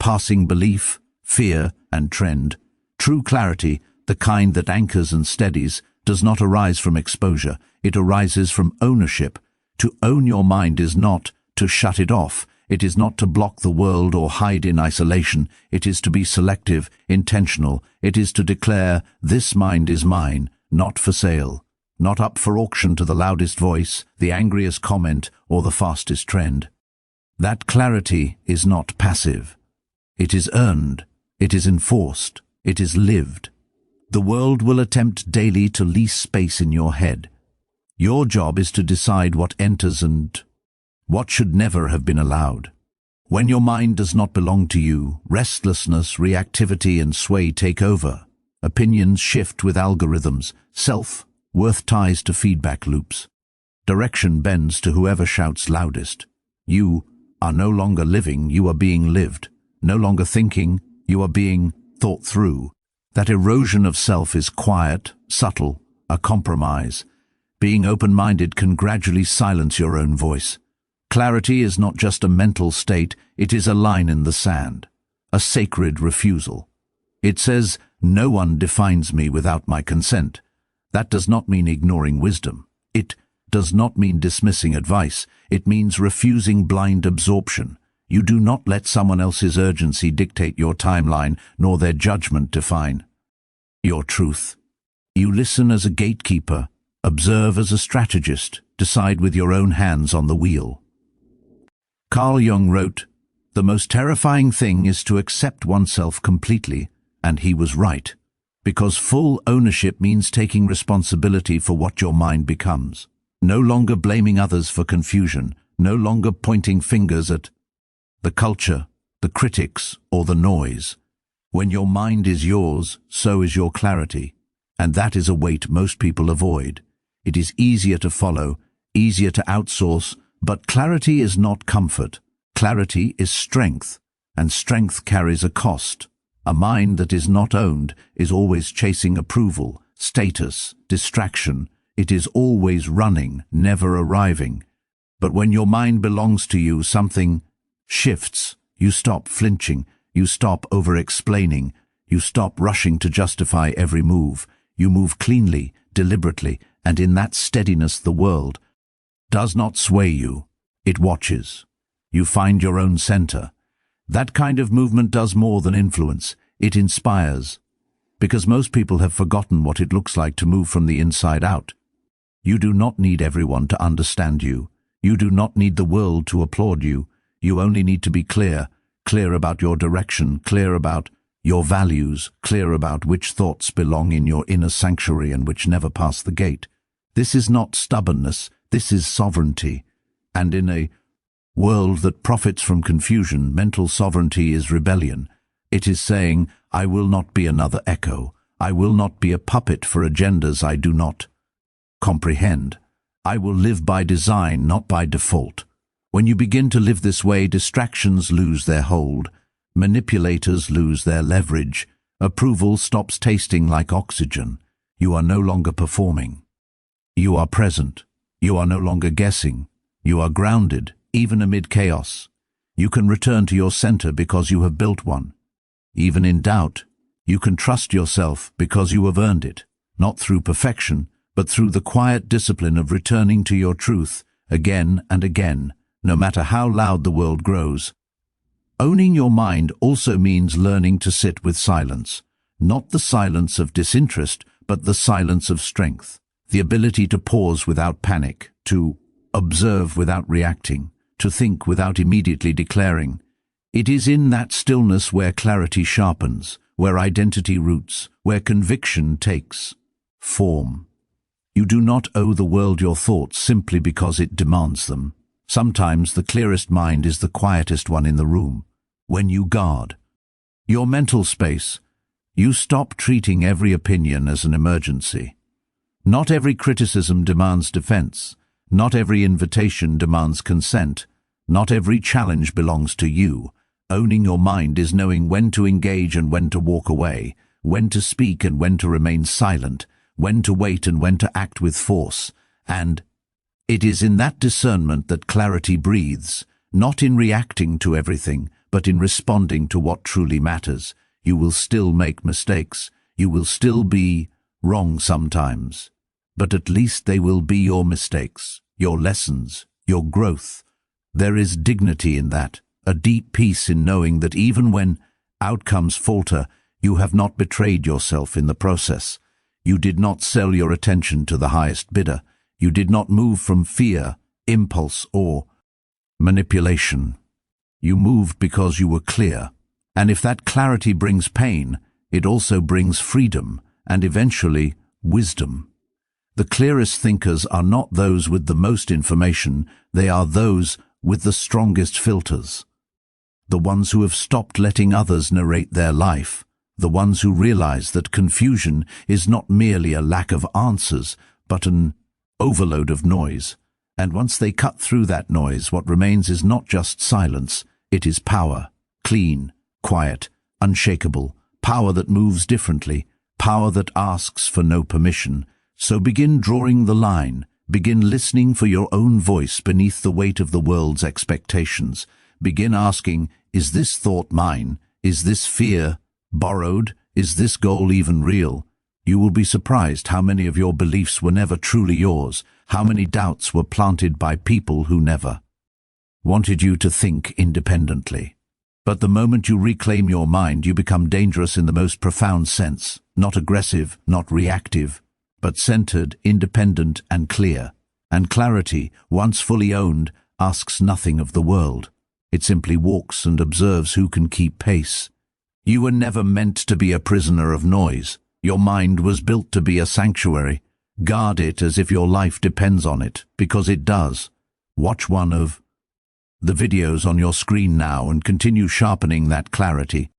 passing belief, fear, and trend. True clarity, the kind that anchors and steadies, does not arise from exposure. It arises from ownership. To own your mind is not to shut it off. It is not to block the world or hide in isolation. It is to be selective, intentional. It is to declare, this mind is mine, not for sale, not up for auction to the loudest voice, the angriest comment, or the fastest trend. That clarity is not passive. It is earned. It is enforced. It is lived. The world will attempt daily to lease space in your head. Your job is to decide what enters and what should never have been allowed. When your mind does not belong to you, restlessness, reactivity, and sway take over. Opinions shift with algorithms. Self-worth ties to feedback loops. Direction bends to whoever shouts loudest. You are no longer living, you are being lived. No longer thinking, you are being thought through. That erosion of self is quiet, subtle, a compromise. Being open-minded can gradually silence your own voice. Clarity is not just a mental state, it is a line in the sand, a sacred refusal. It says, no one defines me without my consent. That does not mean ignoring wisdom. It does not mean dismissing advice. It means refusing blind absorption. You do not let someone else's urgency dictate your timeline, nor their judgment define your truth. You listen as a gatekeeper, observe as a strategist, decide with your own hands on the wheel. Carl Jung wrote, "The most terrifying thing is to accept oneself completely," and he was right, because full ownership means taking responsibility for what your mind becomes. No longer blaming others for confusion, no longer pointing fingers at the culture, the critics, or the noise. When your mind is yours, so is your clarity, and that is a weight most people avoid. It is easier to follow, easier to outsource, but clarity is not comfort. Clarity is strength, and strength carries a cost. A mind that is not owned is always chasing approval, status, distraction. It is always running, never arriving. But when your mind belongs to you, something shifts. You stop flinching. You stop over-explaining. You stop rushing to justify every move. You move cleanly, deliberately, and in that steadiness the world does not sway you. It watches. You find your own center. That kind of movement does more than influence. It inspires. Because most people have forgotten what it looks like to move from the inside out. You do not need everyone to understand you. You do not need the world to applaud you. You only need to be clear about your direction, clear about your values, clear about which thoughts belong in your inner sanctuary and which never pass the gate. This is not stubbornness, this is sovereignty. And in a world that profits from confusion, mental sovereignty is rebellion. It is saying, I will not be another echo. I will not be a puppet for agendas I do not comprehend. I will live by design, not by default. When you begin to live this way, distractions lose their hold. Manipulators lose their leverage. Approval stops tasting like oxygen. You are no longer performing. You are present. You are no longer guessing. You are grounded, even amid chaos. You can return to your center because you have built one. Even in doubt, you can trust yourself because you have earned it, not through perfection, but through the quiet discipline of returning to your truth again and again, no matter how loud the world grows. Owning your mind also means learning to sit with silence, not the silence of disinterest, but the silence of strength, the ability to pause without panic, to observe without reacting, to think without immediately declaring. It is in that stillness where clarity sharpens, where identity roots, where conviction takes form. You do not owe the world your thoughts simply because it demands them. Sometimes the clearest mind is the quietest one in the room. When you guard your mental space, you stop treating every opinion as an emergency. Not every criticism demands defense. Not every invitation demands consent. Not every challenge belongs to you. Owning your mind is knowing when to engage and when to walk away, when to speak and when to remain silent, when to wait and when to act with force. And it is in that discernment that clarity breathes, not in reacting to everything, but in responding to what truly matters. You will still make mistakes. You will still be wrong sometimes. But at least they will be your mistakes, your lessons, your growth. There is dignity in that, a deep peace in knowing that even when outcomes falter, you have not betrayed yourself in the process. You did not sell your attention to the highest bidder. You did not move from fear, impulse, or manipulation. You moved because you were clear. And if that clarity brings pain, it also brings freedom and eventually wisdom. The clearest thinkers are not those with the most information, they are those with the strongest filters. The ones who have stopped letting others narrate their life, the ones who realize that confusion is not merely a lack of answers, but an overload of noise. And once they cut through that noise, what remains is not just silence, it is power, clean, quiet, unshakable, power that moves differently, power that asks for no permission. So begin drawing the line, begin listening for your own voice beneath the weight of the world's expectations. Begin asking, is this thought mine? Is this fear borrowed? Is this goal even real? You will be surprised how many of your beliefs were never truly yours, how many doubts were planted by people who never wanted you to think independently. But the moment you reclaim your mind, you become dangerous in the most profound sense, not aggressive, not reactive, but centered, independent, and clear. And clarity, once fully owned, asks nothing of the world. It simply walks and observes who can keep pace. You were never meant to be a prisoner of noise. Your mind was built to be a sanctuary. Guard it as if your life depends on it, because it does. Watch one of the videos on your screen now and continue sharpening that clarity.